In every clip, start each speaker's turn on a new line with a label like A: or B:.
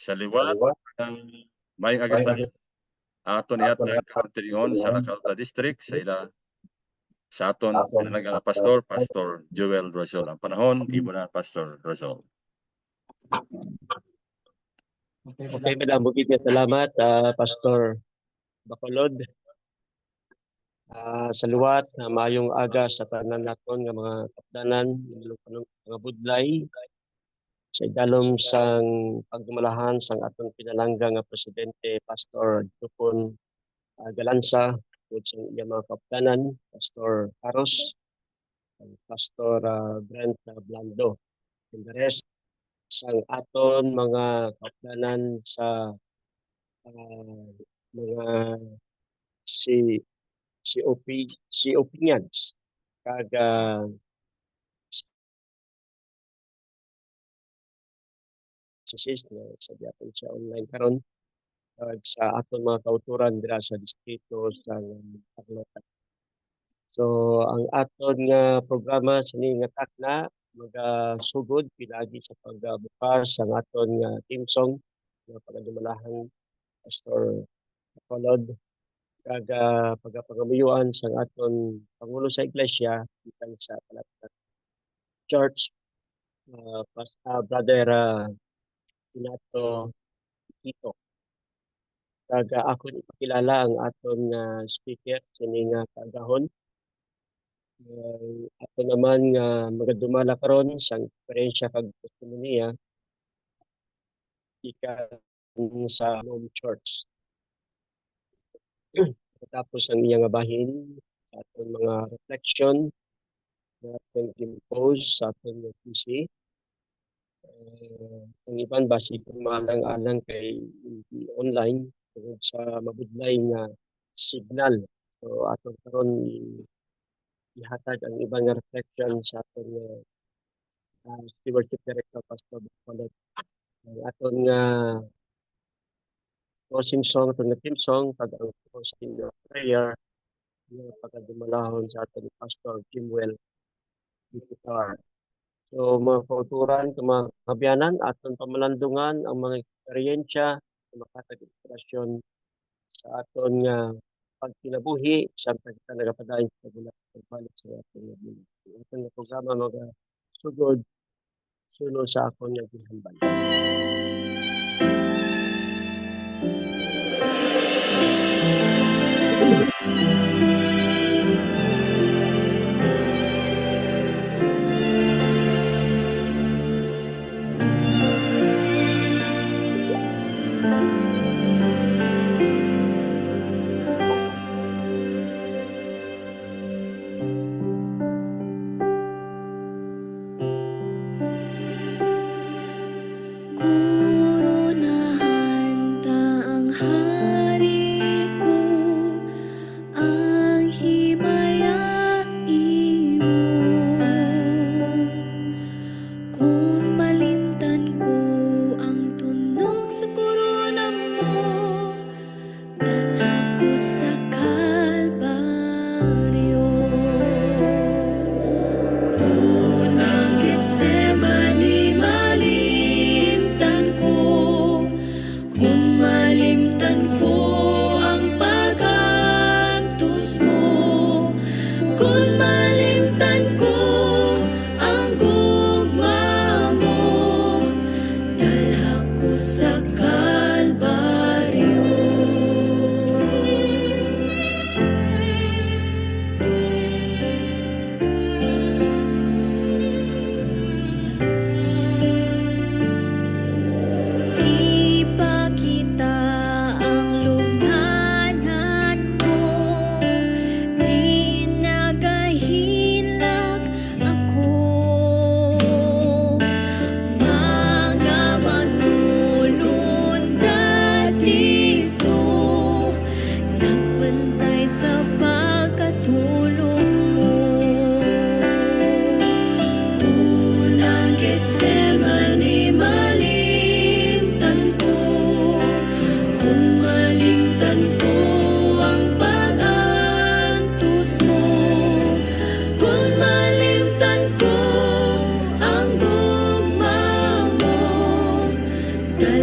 A: sa liwat may agasan aton ihatag kauntiyon sa Cacarta District sa ila sa aton pinangalaga pastor Joel Rosol. Ang panahon ibo na Pastor Rosol.
B: Okay, madam, bukid na salamat, Pastor Bacolod. Sa luwat, mayong aga sa tanan naton nga mga kapdanan, mga budlay, sa idalom sang pagdumalahan sang atong pinalangga nga Presidente, Pastor Dupon Galanza, ug sa iyang mga kapdanan, Pastor Aros, Pastor Brent Blando, and the rest sang aton mga kapdanan sa mga si opinions kag sa diapon siya online karon sa aton mga kauturan dira sa distrito sa Tacloban. So ang aton nga programa sini nga takna magasugod pinagi sa pagbukas ang aton nga team song nga pagadumalahan Pastor Bacolod kag pagapangamuyuan sa aton pangulo sa iglesia gikan sa Palatag Church, Brother Pinato Tito. Kag ako ipakilala ang aton speaker sini nga kaagahon. Ato naman nga magadumala karon sa eksperyensya kag testimonya gikan sa Home Church. Tapos ang iyang bahin sa atong mga reflection na atong impose sa atong PC. Ang iban basi kung maalang-alang kay online tungod sa mabudlay nga signal. So atong karon ihatag ang ibang nga reflection sa atong stewardship director Pastor Bacolod. Ang aton nga closing song, itong team song, pag ang closing prayer, yung pagkadumalahon sa ating Pastor Jimwell Guitar. So mga kauturan, mga kabiyanan, aton pamalandungan ang mga eksperyensya, makatag inspirasyon sa aton nga pagkinabuhi, sampai kita nagapadayon sa pagbalik sa ating mga aton nga programa magasugod sunod sa akong nga ginhambal.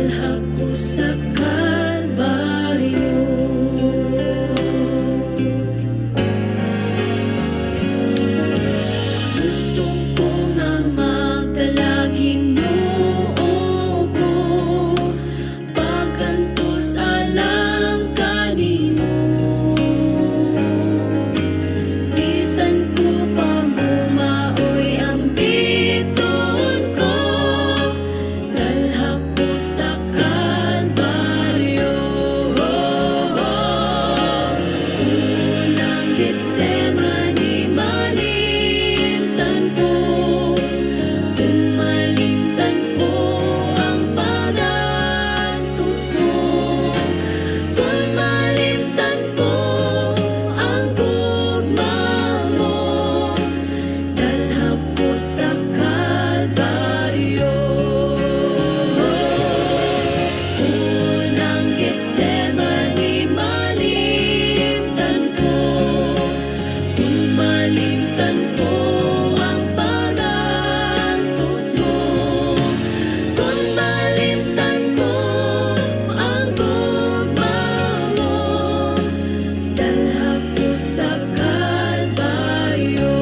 C: dalha ko sa Kalbaryo. Gusto ko nga magdalaging noo ko, pagkantos alang kanimo. Bisan ko pa mo maoy ang biton ko, dalha ko sa Kalbaryo. Unang Getsemani malimtan ko, kung malimtan ko ang pag-antos mo, kung malimtan ko ang gugma mo, dalha ko sa Kalbaryo. Unang Getsemani malimtan ko, kung malimtan ko ang pag-antos mo, kung malimtan ko ang gugma mo, dalha ko sa Kalbaryo.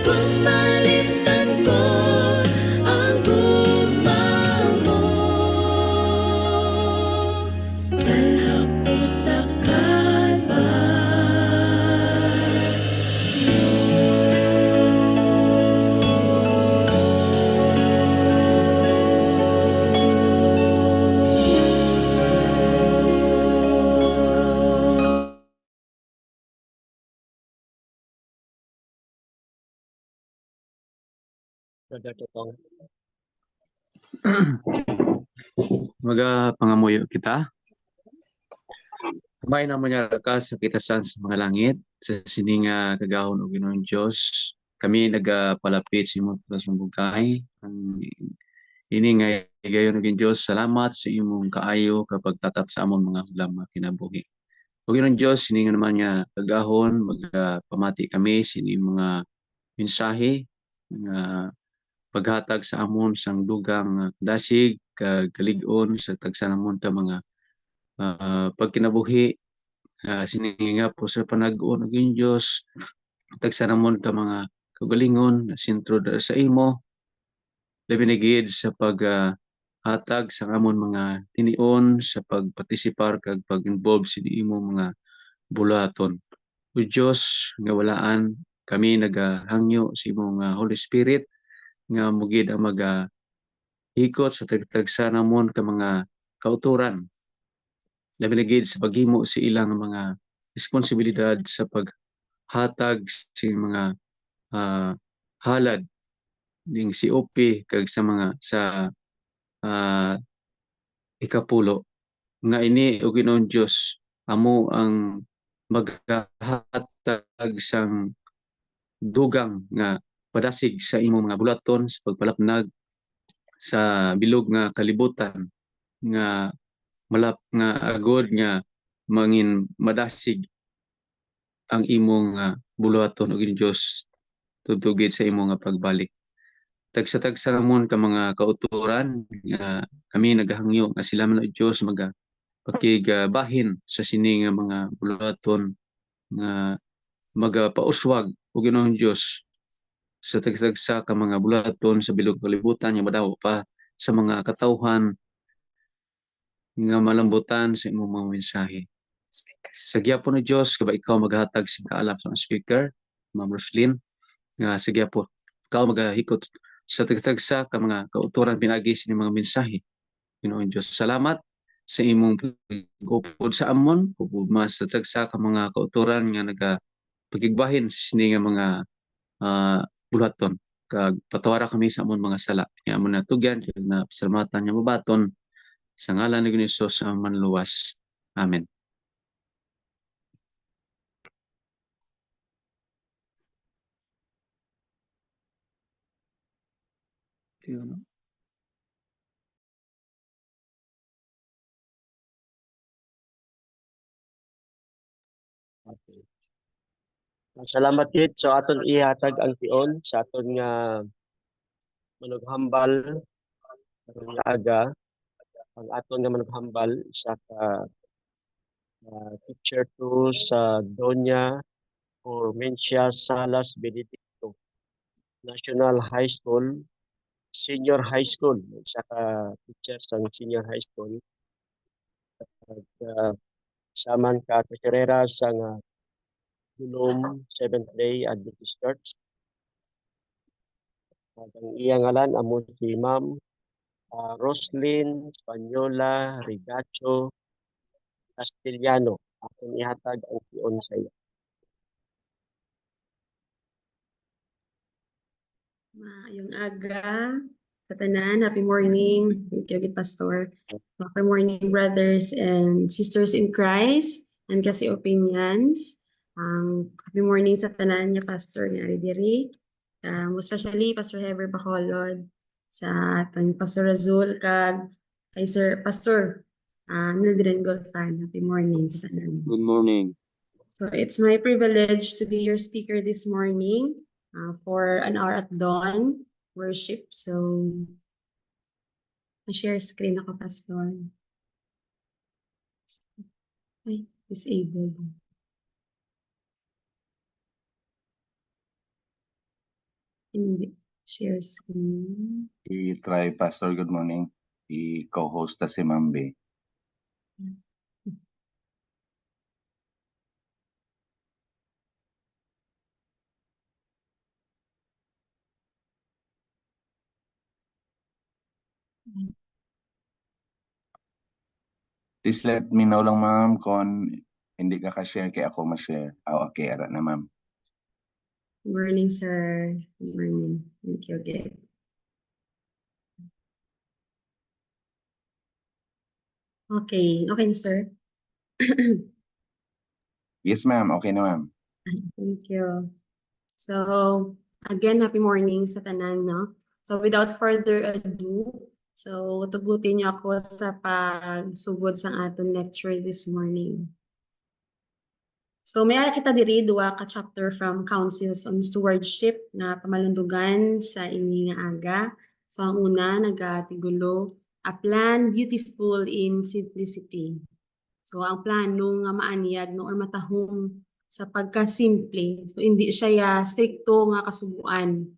C: Kung malimtan ko ang gugma mo, dalha ko sa Kalbaryo.
B: Brother Totong.
D: Maga pangamuyo kita. May naman niya ka sa kitasan sa mga langit, sa sininga kagahon o Ginoong Diyos. Kami nagapalapit sa imong kasumugay. Ini nga gayon ng Diyos, salamat sa imong kaayo kapag tatap sa amon mga hulam nga kinabuhi. O Ginoong Diyos, sininga naman niya kagahon, magpamati kami sa inyong mga mensahe nga paghatag sa amon sang dugang dasig kalig-on sa tagsanamon ta mga pagkinabuhi, sininga po sa panag-uon ng Diyos, tagsanamon ta mga kagalingon sentro sa imo, labi na gid sa paghatag sa amon mga tinion sa pagpartisipar kag pag-involve sa imo mga bulaton. O Diyos nga walaan kami nagahangyo sa imong Holy Spirit nga mugid ang hikot sa tagtagsa namon ka mga kauturan, labi na gid sa paghimo sa ilang mga responsibilidad sa paghatag sa mga halad ning COP kag sa mga ikapulo nga ini o Ginoong Diyos amo ang maghatag sang dugang nga padasig sa imong mga bulaton sa pagpalapnag sa bilog nga kalibutan nga nga agod nga mangin madasig ang imong bulaton o Ginoong Diyos tutugid sa imong nga pagbalik. Tagsa-tagsa namon ka mga kauturan nga kami nagahangyo nga sila man o Diyos pakigbahin sa sini nga mga bulaton nga magapauswag o Ginoong Diyos sa tagsa ka mga bulaton sa bilog kalibutan nga madaw pa sa mga katawhan nga malambutan sa imong mga mensahe. Sa gyapon ni Diyos kaba ikaw maghatag sing kaalam sa speaker, Ma'am Roslyn, nga sa gyapon ikaw magahikot sa tagsa ka mga kauturan pinagi sa mga mensahe. Ginoong Diyos, salamat sa imong pag-upod sa amon, mas sa tagsa ka mga kauturan nga pagigbahin sa sini nga mga bulaton. Kag patawara kami sa amon mga sala. Nga amon natugyan kag na pasalamatan nga mabaton sa ngalan ni Hesus ang manluwas. Amen.
B: Okay. Salamat gid so aton ihatag ang tion sa aton nga manughambal karong aga ang aton nga maghambal sa teacher to sa Doña Ormencia Salas Benedicto National High School, Senior High School, isa ka teacher sa Senior High School. At saman ka tesorera sa Gulom Seventh Day Adventist Church. At ang iyang ngalan amo si Ma'am Roslyn Spanyola Rigacho Castellano. Akong ihatag ang pion sa iyo.
E: Maayong aga sa tanan. Happy morning. Thank you, Gid Pastor. Happy morning, brothers and sisters in Christ and kasi opinions. Happy morning sa tanan niya, Pastor nga diri. Especially Pastor Heber Bacolod, sa aton Pastor Azul kag kay Sir Pastor Mildred Golfan. Happy morning sa tanan.
D: Good morning.
E: So it's my privilege to be your speaker this morning for an hour at dawn worship. So, share screen ako, Pastor. Ay, disabled. Hindi. Share screen.
F: I-try, Pastor. Good morning. I-co-host na si Ma'am B. Please let me know lang, Ma'am, kung hindi ka ka-share kaya ako ma-share. Okay, ara na, Ma'am.
E: Good morning, sir. Good morning. Thank you again. Okay. Okay, sir.
F: Yes, Ma'am. Okay na, Ma'am.
E: Thank you. So, again, happy morning sa tanan, no? So, without further ado, so tugutin niyo ako sa pagsugod sa aton lecture this morning. So, may ara kita diri duwa ka chapter from Counsels on Stewardship na pamalundugan sa ini nga aga. So, ang una nagatigulo, a plan beautiful in simplicity. So, ang plano nga maanyag no or matahong sa pagkasimple. So, hindi siya stricto nga kasubuan.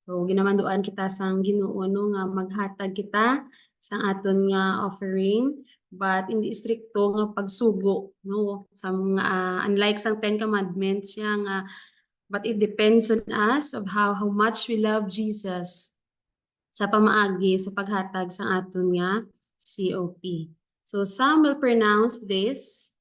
E: So, ginamanduan kita sang Ginoo no nga maghatag kita sa aton nga offering, but hindi stricto nga pagsugo no sa mga unlike sang 10 commandments siya nga, but it depends on us of how much we love Jesus sa pamaagi sa paghatag sa aton nga COP. So some will pronounce this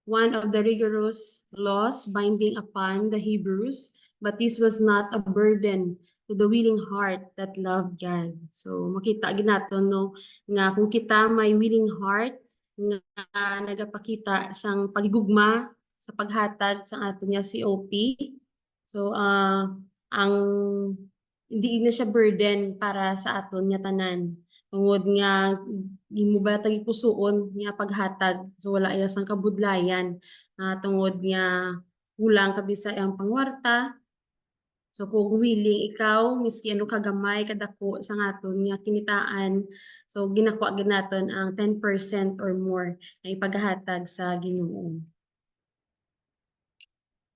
E: one of the rigorous laws binding upon the Hebrews, but this was not a burden to the willing heart that loved God. So makita ginaton no nga kung kita may willing heart nga nagapakita sang pagigugma sa paghatag sa ato niya COP. So ang hindi na siya burden para sa aton niya tanan. Tungod nga imo ba tagi pusoon nga paghatag, so wala iya sang kabudlayan tungod nga kulang kabisa ang pangwarta. So kung willing ikaw miski ano kagamay kadako sa aton nga kinitaan, so ginako ginaton ang 10% or more na ipaghatag sa Ginoo.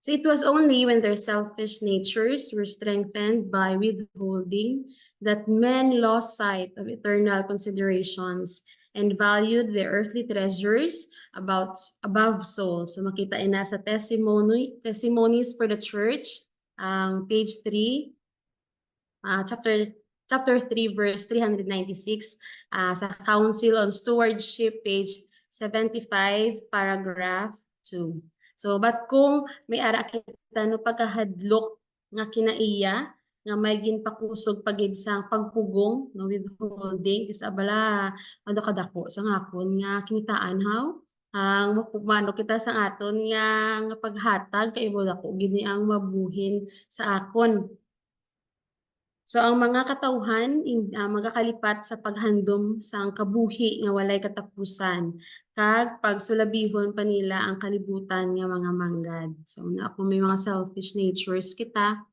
E: So it was only when their selfish natures were strengthened by withholding that men lost sight of eternal considerations and valued their earthly treasures above souls. So makita ina sa Testimonies for the Church, page 3, chapter 3, verse 396, sa Council on Stewardship, page 75, paragraph 2. So, but kung may ara kita no pagkahadlok nga kinaiya, nga may ginpakusog pagid sa pagpugong, no, withholding, is abala, ano kadako sa ngakon nga kinitaan how? Ang mapumano kita sa aton nga paghatag, kay mo dako, gini ang mabuhin sa akon. So ang mga katawhan magakalipat sa paghandom sa kabuhi nga walay katapusan kag pagsulabihon pa nila ang kalibutan nga mga manggad. So na ako may mga selfish natures kita.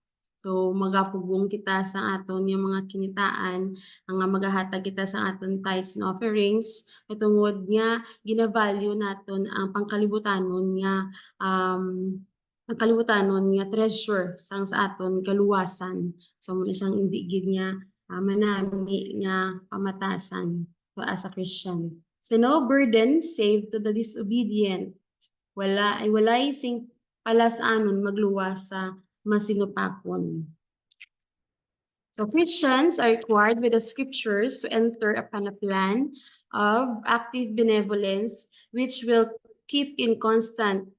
E: So magapugong kita sa aton yung mga kinitaan, ang magahatag kita sa aton tithes and offerings, tungod nga gina-value naton ang pangkalibutanon nga ang kalibutanon nga treasure sang sa aton kaluwasan. So muna siyang hindi gid nga manami nga pamatasan so, as a Christian. So no burden save to the disobedient. Walay sing palasanon magluwas sa masinupakon. So Christians are required with the scriptures to enter upon a plan of active benevolence which will keep in constant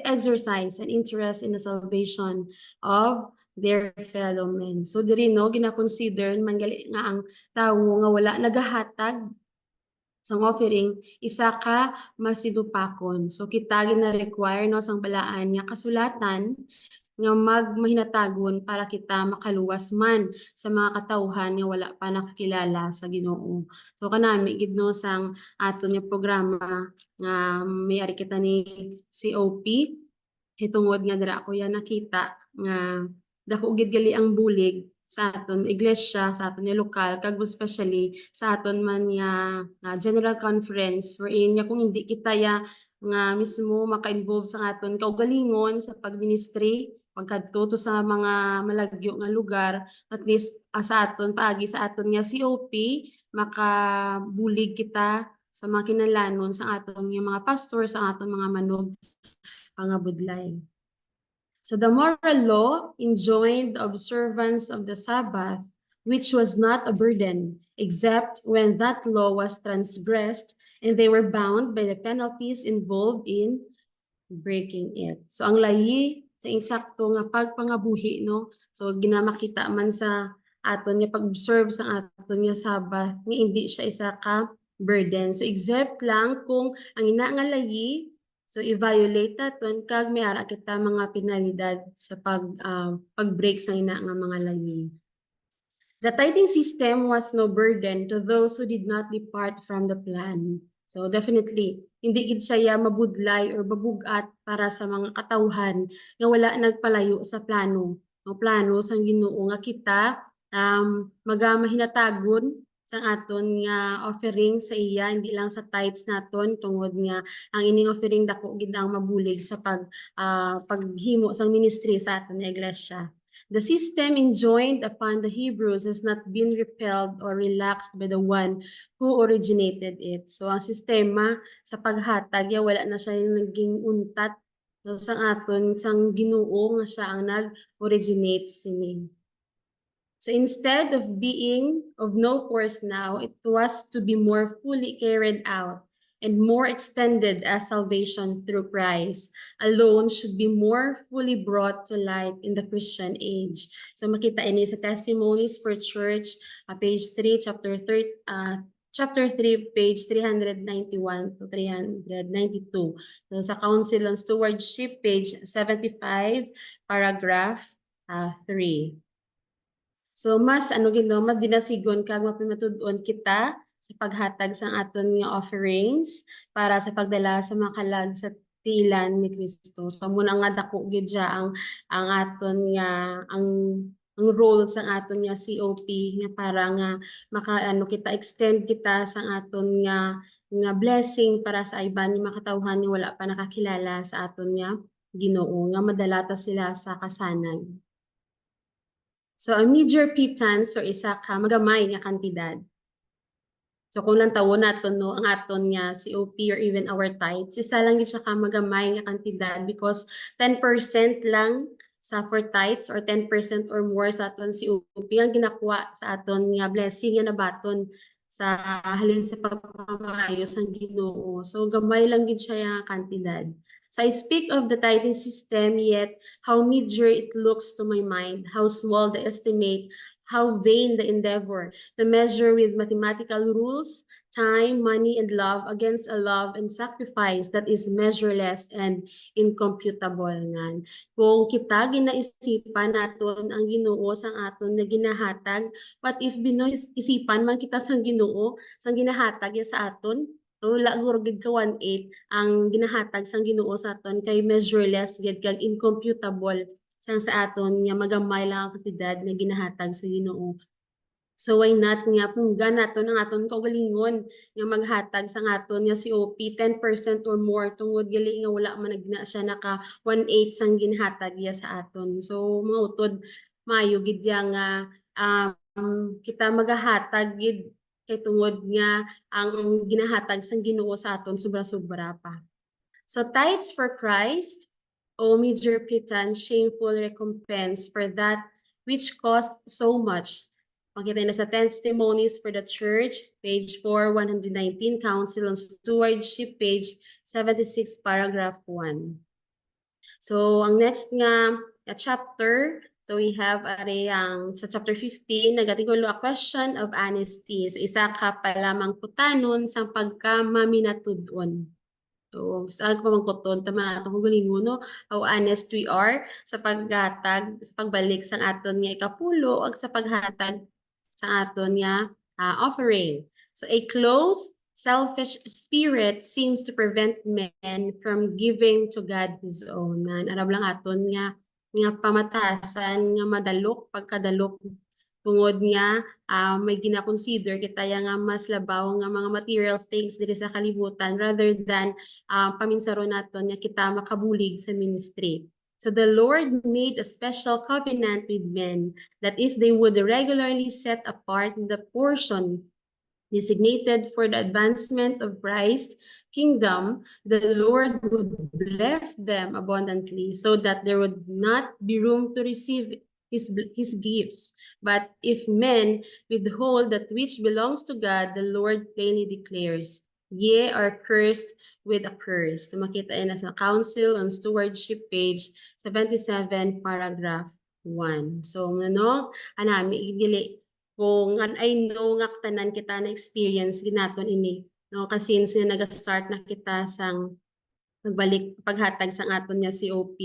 E: exercise and interest in the salvation of their fellow men. So diri no gina-consider manggali nga ang tawo nga wala nagahatag sang offering isa ka masinupakon. So kita gina-require no sang balaan nga kasulatan nga magmahinatagon para kita makaluwas man sa mga katawhan nga wala pa nakakilala sa Ginoo. So kanami gid no sang aton nga programa nga may ari kita ni COP hitungod nga dira ako yan nakita nga dako gid gali ang bulig sa aton iglesia, sa aton nga lokal, kag especially sa aton man nga general conference wherein nga kung hindi kita ya nga mismo maka-involve sa aton kaugalingon sa pagministry pagkadto to sa mga malagyo nga lugar, at least sa aton paagi sa aton nga COP makabulig kita sa mga kinahanglanon sa aton nga mga pastor, sa aton mga manog pangabudlay. So the moral law enjoined observance of the Sabbath, which was not a burden, except when that law was transgressed and they were bound by the penalties involved in breaking it. So ang lahi sa insakto nga pagpangabuhi no. So ginamakita man sa aton nga pag-observe sa aton nga Sabbath nga hindi siya isa ka burden. So except lang kung ang ina nga lahi so i-violate naton kag may ara kita mga penalidad sa pag-break sa ina nga mga lahi. The tithing system was no burden to those who did not depart from the plan. So definitely, hindi gid saya mabudlay or babugat para sa mga katawhan nga wala nagpalayo sa plano. No plano sang Ginoo nga kita magamahinatagon sang aton nga offering sa iya, hindi lang sa tithes naton tungod nga ang ining offering dako gid ang mabulig sa paghimo sang ministry sa aton nga iglesia. The system enjoined upon the Hebrews has not been repelled or relaxed by the one who originated it. So ang sistema sa paghatag ya wala na siya naging untat so, sang aton sang Ginoo nga siya ang nag-originate sini. So instead of being of no force now, it was to be more fully carried out and more extended as salvation through Christ alone should be more fully brought to light in the Christian age. So makita ini sa Testimonies for Church, page 3, chapter 3, page 391 to 392. So sa Council on Stewardship, page 75, paragraph 3. So mas mas dinasigon kag mapimatud-on kita sa paghatag sang aton nga offerings para sa pagdala sa mga kalag sa tiilan ni Kristo. So muna nga dako gyud siya ang aton nga ang role sang aton nga COP nga para nga kita extend kita sang aton nga blessing para sa iban nga makatawhan nga wala pa nakakilala sa aton nga Ginoo nga madala ta sila sa kasanag. So a major pittance or isa ka magamay nga kantidad. So kung lang tawo naton no ang aton nga COP or even our tithes, isa lang gid siya ka magamay nga kantidad because 10% lang sa for tithes or 10% or more sa aton COP ang ginakuha sa aton nga blessing nga nabaton sa halin sa pagpamaayo sang Ginoo. So gamay lang gid siya nga kantidad. So I speak of the tithing system, yet how meager it looks to my mind, how small the estimate, how vain the endeavor to measure with mathematical rules, time, money, and love against a love and sacrifice that is measureless and incomputable nga. Kung kita ginaisipan naton ang Ginoo sang aton nga ginahatag, what if isipan man kita sang Ginoo sang ginahatag sa aton? So laguro gid ka 1/8 ang ginahatag sang Ginoo sa aton kay measureless gid kag incomputable sang sa aton nga magamay lang ang kantidad nga ginahatag sa Ginoo. So why not nga punggan naton ang aton kaugalingon nga maghatag sa aton nga COP 10% or more tungod gali nga wala man nagna siya naka 1/8 sang ginahatag ya sa aton. So mga utod maayo gid ya nga kita magahatag gid kay tungod nga ang ginahatag sang Ginoo sa aton sobra-sobra pa. So tithes for Christ, o major pittance, shameful recompense for that which cost so much. Makita na sa Testimonies for the Church, page 4, 119, Council on Stewardship, page 76, paragraph 1. So, ang next nga chapter, so we have sa chapter 15, nagatigulo a question of honesty. So, isa ka pa lamang putanon sa pagkamaminatudon. So, saan ko mangkuton, tama natin kung galingon, no? How honest we are sa paghatag, sa pagbalik sa aton nga ikapulo, o sa paghatag sa aton nga offering. So, a closed, selfish spirit seems to prevent men from giving to God His own. Arab lang aton nga pamatasan, nga madalok, pagkadalok, tungod nga may gina-consider kita nga mas labaw nga mga material things diri sa kalibutan rather than paminsaron naton nga kita makabulig sa ministry. So the Lord made a special covenant with men that if they would regularly set apart the portion designated for the advancement of Christ's kingdom, the Lord would bless them abundantly so that there would not be room to receive his gifts. But if men withhold that which belongs to God, the Lord plainly declares, ye are cursed with a curse. So makita na sa Council on Stewardship, page 77, paragraph 1. So anami igili kung I know nga tanan kita na experience ginaton ini, no, kasi since nag-start na kita sang pagbalik paghatag sang aton nga COP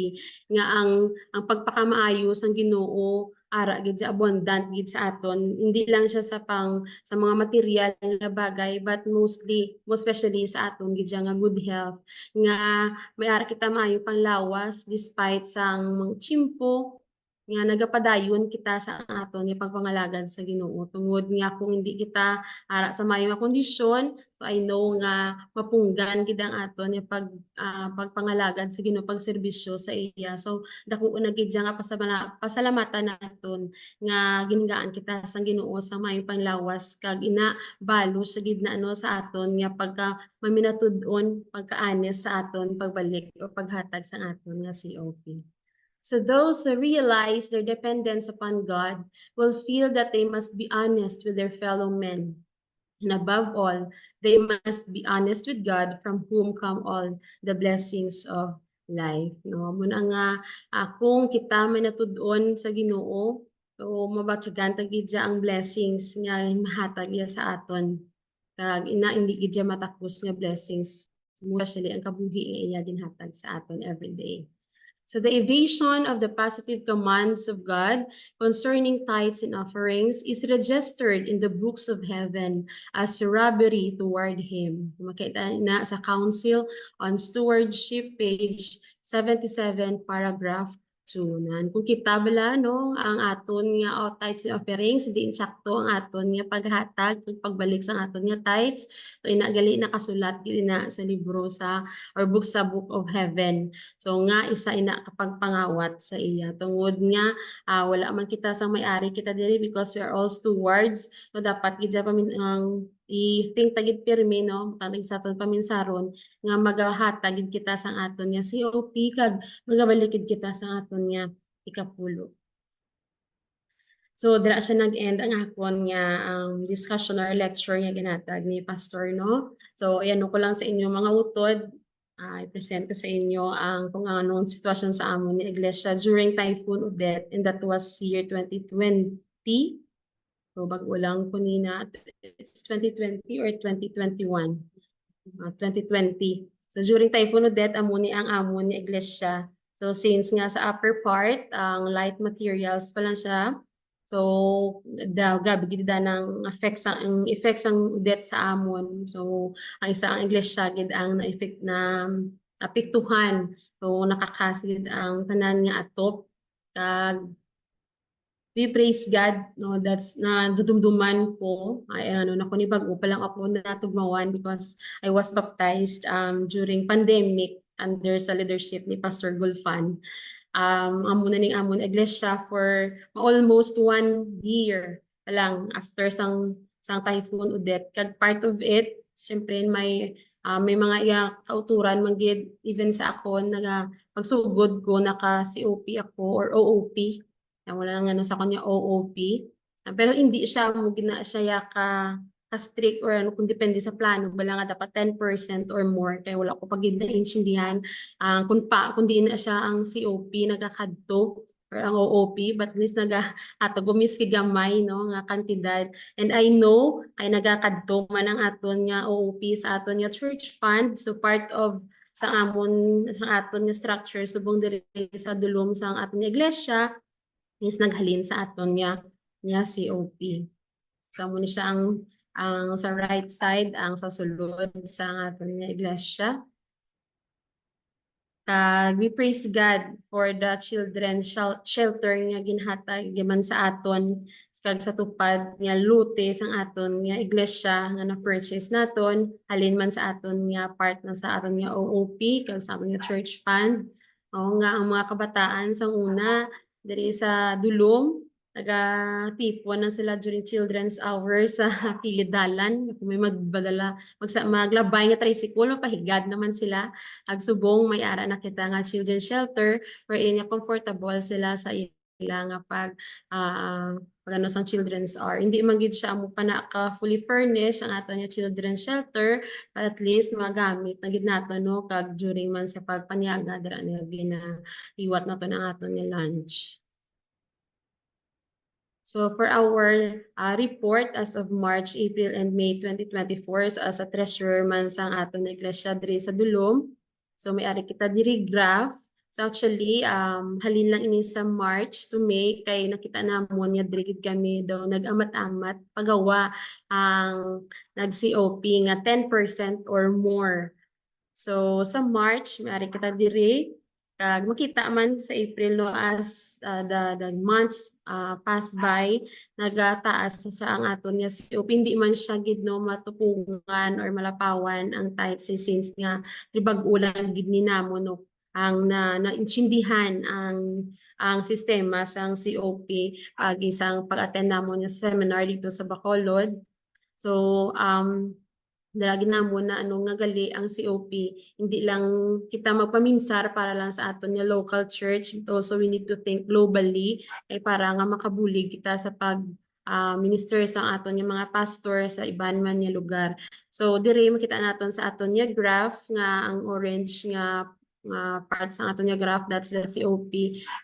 E: nga ang pagpakamaayo sang Ginoo ara gid sa abundant gid sa aton, hindi lang siya sa mga material na bagay but most especially sa aton gid nga good health nga may ara kita maayo panglawas despite sang mga tsimpo nga nagapadayon kita sa aton nga pagpangalagad sa Ginoo tungod nga kung hindi kita ara sa maayong nga kondisyon, so I know nga mapunggan gid ang aton nga pagpangalagad sa Ginoo, pagserbisyo sa iya. So dako na gid nga pasalamatan naton nga gingaan kita sa Ginoo sa maayong panglawas kag ina balo sa gid na sa aton nga pagka maminatud-on, pagka-honest sa aton pagbalik o paghatag sa aton nga COP. So those who realize their dependence upon God will feel that they must be honest with their fellow men. And above all, they must be honest with God, from whom come all the blessings of life. No, muna nga kung kita may natud-on sa Ginoo, so mabatyagan tagid ang blessings nga mahatag iya sa aton. Kag hindi gid matapos nga blessings, especially ang kabuhi nga iya ginhatag sa aton every day. So the evasion of the positive commands of God concerning tithes and offerings is registered in the books of heaven as robbery toward Him. Makita na sa Council on Stewardship, page 77, paragraph 2. Kung kita bala ang aton nga tithes and offerings, di insakto ang aton nga paghatag ug pagbalik sa aton nga tithes, so gali nakasulat gid na sa libro or book sa Book of Heaven. So nga isa ina kapag pangawat sa iya tungod nga wala man kita sa may-ari kita diri because we are all stewards, so dapat gid i-think tagid pirmi tagid sa aton paminsaron nga magahatag gid kita sang aton nga COP kag magabalik gid kita sa aton nga ikapulo. So dira siya nag-end ang akon nga discussion or lecture nga ginatag ni Pastor, no? So ayan ko lang sa inyo mga utod, i-present ko sa inyo ang kung anong sitwasyon sa amon ni Iglesia during Typhoon Odette, and that was year 2020. So bago lang ko nina, it's 2020 or 2021? 2020. So during Typhoon Odette, amuni ang amon ni Iglesia. So since nga sa upper part, ang light materials pa lang siya. So grabe gid ng effects ang Odette sa amon. So ang isa ang Iglesia gid ang na-effect na apektuhan. So nakakasigid ang tanan nga atop Kag we praise God, no, that's na dudumduman ko ay ano na bag-o pa lang ako natugmawan because I was baptized during pandemic under sa leadership ni Pastor Gulfan. Amo na ning amon iglesia for almost 1 year pa lang after sang Typhoon Odette. Kag part of it, syempre may mga kauturan man gid even sa ako naga pagsugod ko naka COP ako or OOP. Wala nang ano sa kanya OOP. Pero hindi siya mo gina siya ka-strict or ano kung depende sa plano bala nga dapat 10% or more kay wala ko pagid na intindihan kung di na siya ang COP nagakadto or ang OOP but at least gumis gamay no nga kantidad and I know ay nagakadto man ang aton nga OOP sa aton nga church fund so part of sa aton nga structure subong diri sa dulom sa aton nga iglesia is naghalin sa aton nga COP. So mo ni siya ang sa right side ang sa sulod sa aton nga iglesia. We praise God for the children shelter nga ginhatag giman sa aton kag sa tupad nga lute sang aton nga iglesia nga na-purchase naton halin man sa aton nga part na sa aton nga OOP kag sa aton nga church fund. Nga ang mga kabataan sang una diri sa dulom nagatipon na sila during children's hour sa kilid dalan kung may maglabay nga tricycle pahigad naman sila agsubong may ara na kita nga children's shelter wherein nga comfortable sila sa ila nga pag ano sang children's hour hindi man gid siya amo pa na ka fully furnished ang aton nga children's shelter but at least magamit na gid nato no kag during man sa pagpanyaga dira nga ginahiwat nato ang aton nga lunch. So for our report as of March, April, and May 2024 so as a treasurer man sang aton iglesia diri sa Dulom. So may ari kita diri graph. So actually halin lang ini sa March to May kay nakita namon nga diri gid kami daw nag-amat-amat pagawa ang nag-COP nga 10% or more. So sa March may ari kita diri kag makita man sa April no as the months pass by nagataas sa ang aton nga COP hindi man siya gid no matupungan or malapawan ang tithes since nga ribag-ulan gid ni namo no ang naintindihan ang sistema sang COP pag isang pag-attend namo nga seminar dito sa Bacolod. So dalagi namo na nga gali ang COP hindi lang kita magpaminsar para lang sa aton nga local church but also we need to think globally ay para nga makabulig kita sa pag minister sa aton nga mga pastor sa iban man nga lugar. So dire makita naton sa aton nga graph nga ang orange nga parts ng aton nga graph that's the COP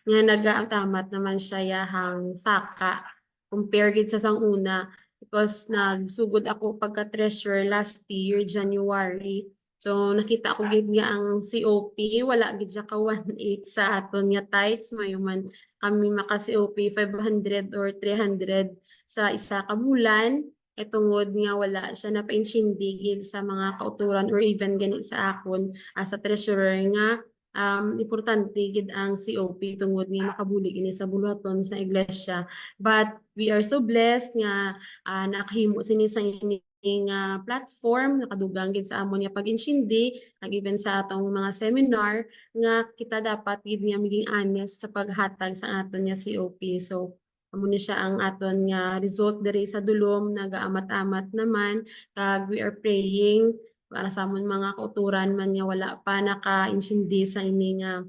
E: nga nagaatamat naman siya yahang saka compare gid sa sang una because nagsugod ako pagka-treasurer last year, January. So nakita ko gid nga ang COP, wala gid siya ka 1/8 sa aton nga tithes. Mayuman kami maka-COP 500 or 300 sa isa ka bulan. Tungod nga wala siya napainsyindi gid sa mga kauturan or even gani sa akon as a treasurer nga importante gid ang COP tungod nga makabulig ini sa buluhaton sa iglesia. But we are so blessed nga nakahimo sini sa ining platform nakadugang gid sa amon nga pag-insyindi kag even sa atong mga seminar nga kita dapat gid nga maging honest sa paghatag sa aton nga COP. So amo ni siya ang aton nga result diri sa Dulom nagaamat-amat naman kag we are praying para sa amon mga kauturan man nga wala pa naka-insindi sa ini nga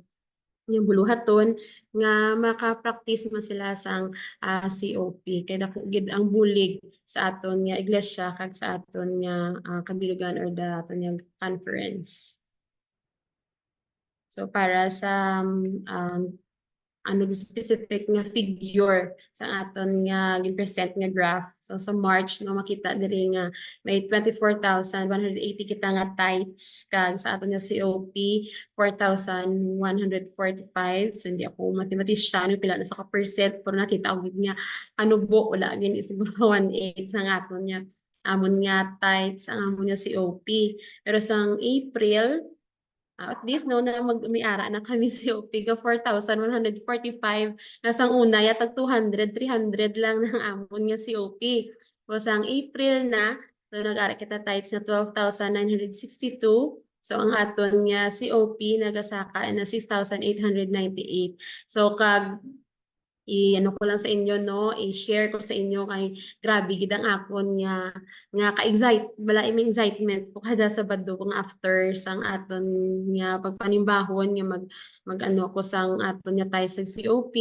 E: buluhaton nga maka-practice man sila sang COP kay dako gid ang bulig sa aton nga iglesia kag sa aton nga kabilugan or the aton nga conference. So para sa specific nga figure sa aton nga gi-present nga graph. So sa March no makita diri nga may 24,180 kita nga tithes kag sa aton nga COP 4,145. So hindi ako mathematician pila na sa ka percent pero nakita ko nga kanubo wala gini siguro 1/8 sa aton nga amon nga tithes ang amon nga COP. Pero sang April At least no na may ara na kami COP ga 4,145 nasang una yatag 200 300 lang ng amon nga COP. O sang April na so nag-ara kita tights na 12,962. So ang aton nga COP nagasaka na 6,898. So kag i-ano ko lang sa inyo no, i-share ko sa inyo kay grabe gid ang akon nga ka-excite bala imong excitement ko kada Sabado kung after sang aton nga pagpanimbahon nga mag ano ko sang aton nga tayo sa COP.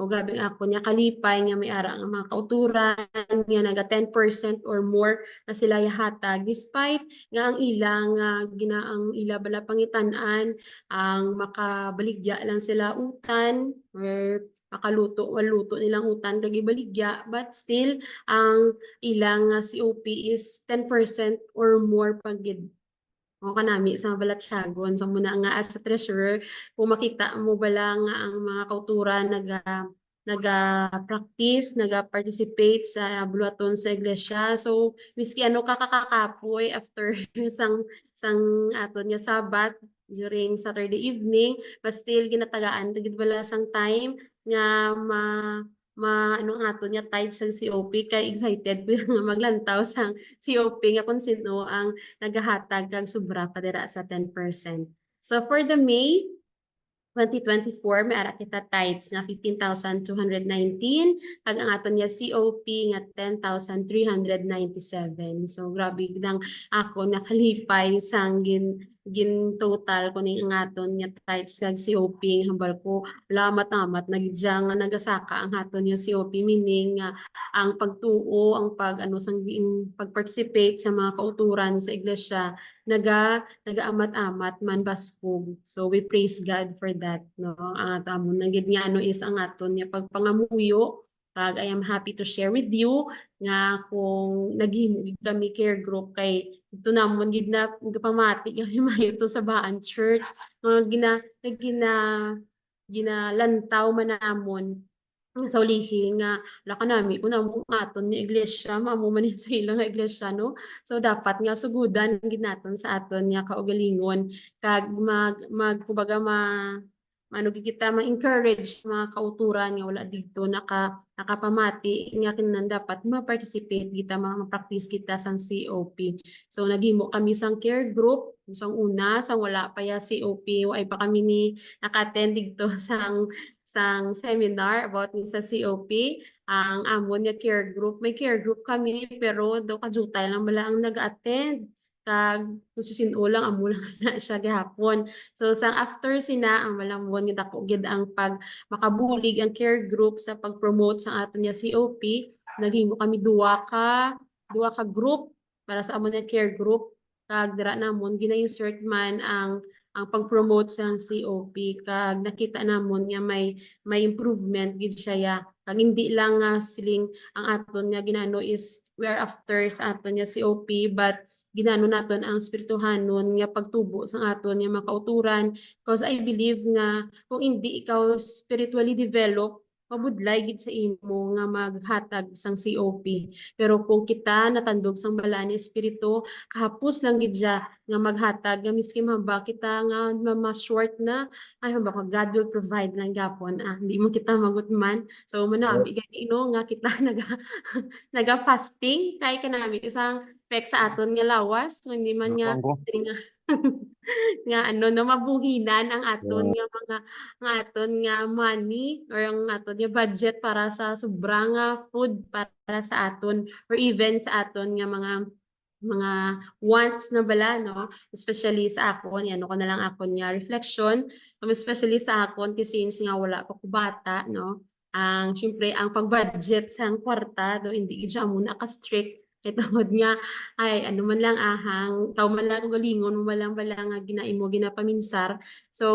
E: O grabe ang akon nga kalipay nga may ara nga mga kauturan nga naga 10% or more na sila yahatag despite nga ang ilang ang ila bala pangitan-an ang makabaligya lang sila utan or waluto nilang utan kag ibaligya but still ang ilang COP is 10% or more pagid. O kanami sa balatsagon so muna nga as a treasurer kung makita mo bala nga ang mga kauturan naga-practice, naga-participate sa buluhaton sa iglesia. So miski ano kakakapoy after sang aton nga Sabat during Saturday evening, but still ginatagaan gid bala sang time nga ano ang aton nga tithe sa COP kay excited ko nga maglantaw sang COP nga kung sino ang nagahatag kag sobra pa dira sa 10%. So for the May 2024 may ara kita tithes nga 15,219 kag ang aton nga COP nga 10,397. So grabe nang ako nakalipay sang gin total kuning ang aton nga tithes kag COP hambal ko lamat-amat nagidya nga nagasaka ang aton nga COP meaning ang pagtuo ang pag-ano sang pag-participate sa mga kauturan sa iglesia nagaamat-amat man baskog. So we praise God for that no. Ang atamon na gid nga ano is ang aton nga pagpangamuyo kag I am happy to share with you nga kung naghimo kami care group kay ito namon gid na pamati kami mayo to sa Baan Church nga ginalantaw man namon sa ulihi nga laka nami una mo aton ni iglesia mamo man sa ilang nga iglesia no. So dapat nga sugudan gid naton sa aton nga kaugalingon kag kumbaga ano gid kita ma-encourage mga kauturan nga wala dito nakapamati nga kinahanglan dapat ma-participate kita ma-practice kita sang COP. So naghimo kami sang care group sang una sang wala pa ya COP ay pa kami ni naka-attend dito sang seminar about sa COP. Ang amon nga care group may care group kami pero do kajutay lang bala ang nag-attend kag susisin-o lang amo lang na siya gihapon. So sang after sina ang malambon gid ako gid ang pag makabulig ang care group sa pag-promote sa aton nga COP naghimo kami duwa ka group para sa amon nga care group kag dira namon gina-insert man ang pag-promote sa COP kag nakita namon nga may improvement gid siya kag hindi lang siling ang aton nga ginano is we are after sa aton nga COP but ginano naton ang spirituhanon nga pagtubo sa aton nga mga kauturan because I believe nga kung hindi ikaw spiritually developed mabudlay gid sa imo nga maghatag sang COP pero kung kita natandog sang bala ni espiritu kahapos lang gid siya nga maghatag nga miski maba kita nga ma-short na ay baka God will provide lang gapon hindi mo kita magutman so manabi gani nga kita naga fasting kay kanami isang pek sa aton nga lawas hindi man nga nga ano no mabuhinan ang aton nga money or ang aton nga budget para sa sobrang food para sa aton or even sa aton nga mga wants na bala no especially sa akon ano ko na lang akon nga reflection especially sa akon kasi since nga wala pa ko bata no ang syempre ang pag-budget sa kwarta do hindi siya muna ka-strict kay tawad nga ay ano man lang ahang taw man lang galingon mo man lang bala nga ginaimo ginapaminsar so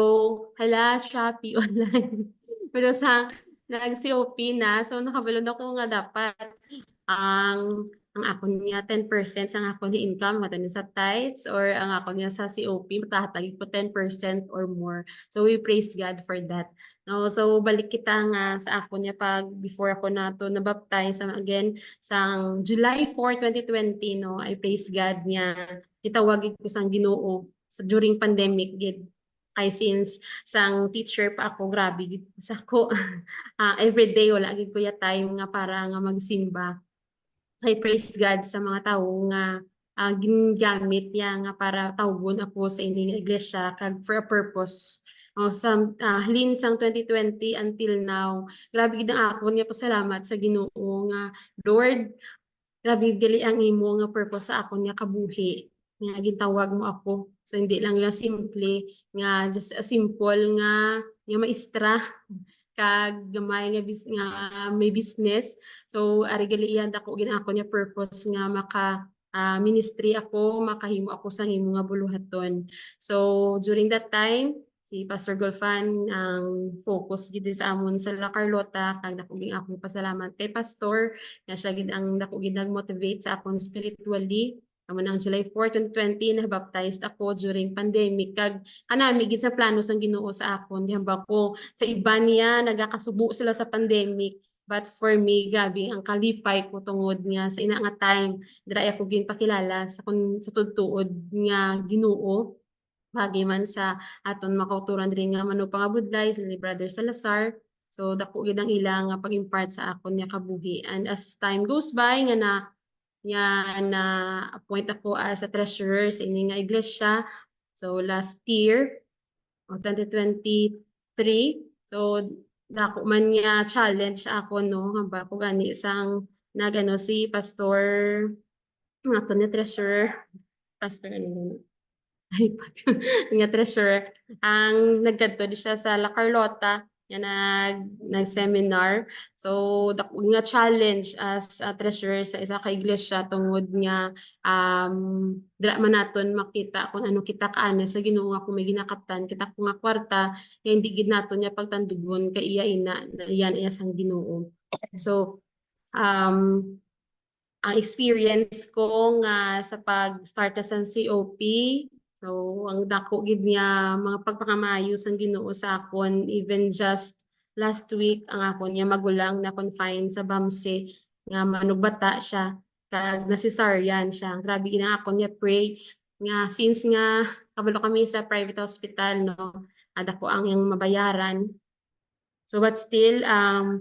E: hala Shopee online pero sa nag-COP na so nakabalon ako nga dapat ang akon nga 10% sang akon ni income matani sa tithes or ang akon nga sa COP matahatag ko 10% or more so we praise God for that. No, so balik kita nga sa ako niya pag before ako nato nabaptize again sang July 4, 2020 no I praise God niya gitawag ko sang Ginoo during pandemic gid Kay since sang teacher pa ako, grabe gid sa ko. Everyday wala gid ko ya time nga para nga magsimba. I praise God sa mga tawo nga ginagamit niya nga para tawgon ako sa ining iglesia kag for a purpose. Halin sang 2020 until now, grabe gid ang ako niya pasalamat sa Ginoo nga Lord, grabe dili ang imo nga purpose sa akon nga kabuhi nga gitawag mo ako. So hindi lang yung simple nga just a simple nga maestra kag gamay nga may business. So ari gali iyan dako gid ako niya purpose nga maka ministry ako, makahimo ako sa imo nga buluhaton. So during that time si Pastor Golfan ang focus gid sa amon sa La Carlota kag dako gid akong pasalamat kay Pastor nga siya gid ang dako gid nag-motivate sa akon spiritually. Naman ang July 4, 2020 na-baptized ako during pandemic kag kanami gid sa plano sang Ginoo sa akon dihamba ko sa iba niya nagakasubo sila sa pandemic, but for me grabe ang kalipay ko tungod nga sa ina nga time dira ako ginpakilala sa tudtuod nga Ginoo bagi man sa aton makauturan diri nga Manong Pangabudlay sa ni Brother Salazar. So dako gid ang ilang nga pag-impart sa akon nga kabuhi, and as time goes by nga na appoint ako as a treasurer sa ini nga iglesia. So last year 2023, so dako man niya challenge ako no hamba ko gani sang nagano si Pastor nga ni treasurer Pastor ano nga treasurer ang nagkadto di siya sa La Carlota nga nag-seminar. So dako nga challenge as a treasurer sa isa ka iglesia tungod nga dira man naton makita kung ano kita kaana sa Ginoo nga kung may ginakaptan kita ko nga kwarta nga hindi gid naton niya pagtandugon kay iya ina iyan iya sang Ginoo. So ang experience ko nga sa pag-start na sa COP, so ang dako gid niya mga pagpakamayo sang Ginoo sa akon, even just last week ang akon niya magulang na confined sa Bamse nga manugbata siya kag na-cesarean siya. Grabe gid ang akon niya pray nga since nga kabalo kami sa private hospital no, dako ang iyang mabayaran. So but still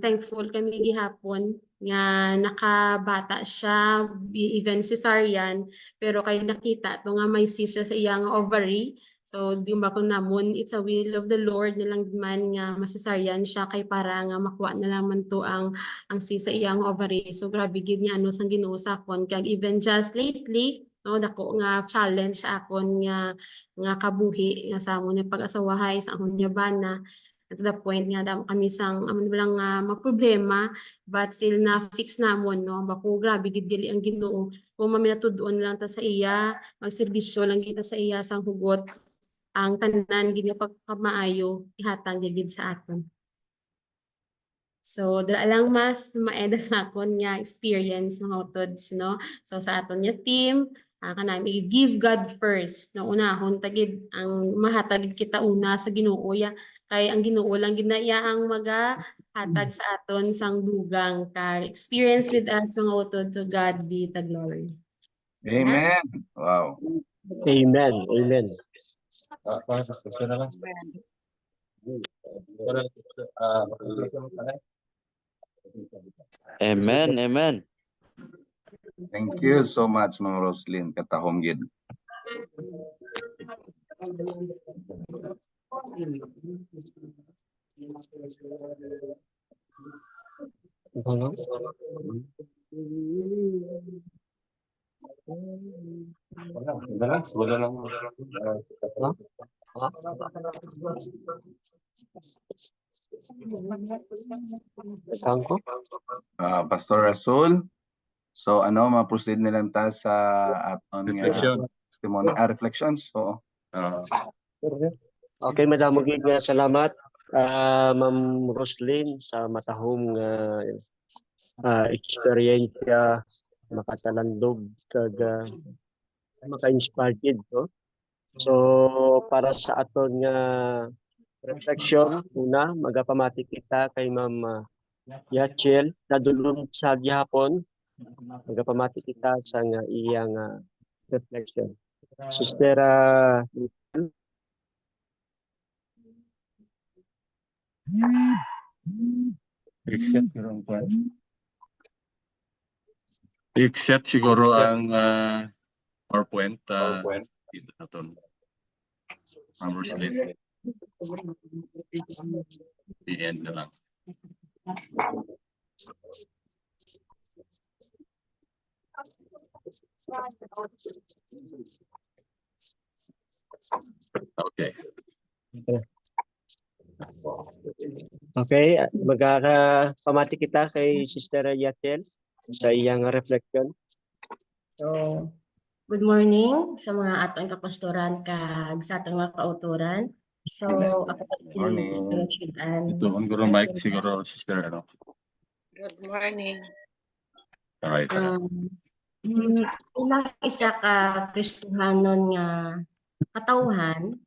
E: thankful kami gihapon nga nakabata siya even cesarean, pero kay nakita to nga may cyst sa iyang ovary. So di ba kun namon it's a will of the Lord na lang man nga ma-cesarean siya kay para nga makuha na lang man to ang cyst sa iyang ovary. So grabe gid niya ano sang Ginoo sa akon kag even just lately no dako nga challenge sa akon nga kabuhi nga sa amon nga pag-asawahay sa amon nga bana to the point nga damo kami sang amon lang magproblema, but still na fix namon no bako grabe gid dili ang Ginoo kung maminatud-on lang ta sa iya magserbisyo lang kita sa iya sang hugot ang tanan gid nga pagkamaayo ihatag gid sa aton. So dira lang mas maeda akon nga experience mga utods no. So sa aton nga team kanami give God first no unahon tagid ang mahatag kita una sa Ginoo ya kay ang Ginoo lang gid na iya ang magahatag sa aton sang dugang kay experience with us mga utod. To God be the glory.
F: Amen. Wow.
B: Amen. Amen.
G: Amen, amen.
F: Thank you so much, Ma'am Roslyn. Katahom gid. Pastor Rasul. So ano, ma-proceed na lang ta sa aton nga
A: Reflection.
F: testimony, reflections. So,
B: Okay, madamo gid nga salamat Ma'am Roslyn sa matahom nga eksperyensya makatalandog kag maka-inspire gid no. So para sa aton nga reflection una magapamati kita kay Ma'am Yachel nadulong sa gihapon. Magapamati kita sa nga iyang reflection. Sister
A: Except yung kwan. Except siguro ang PowerPoint. Dito na to. Numbers list. The end na lang. Okay.
B: Okay, magkakapamati kita kay Sister Yatel sa iyang reflection.
G: So, good morning sa mga atong kapastoran kag sa atong mga kauturan. So, ako po si
F: Morning.
G: Sister Rachel Ann.
A: Ito, ang guro mic siguro, sister, ano?
H: Good morning.
A: Alright.
G: Ilang isa ka Kristohanon nga katawhan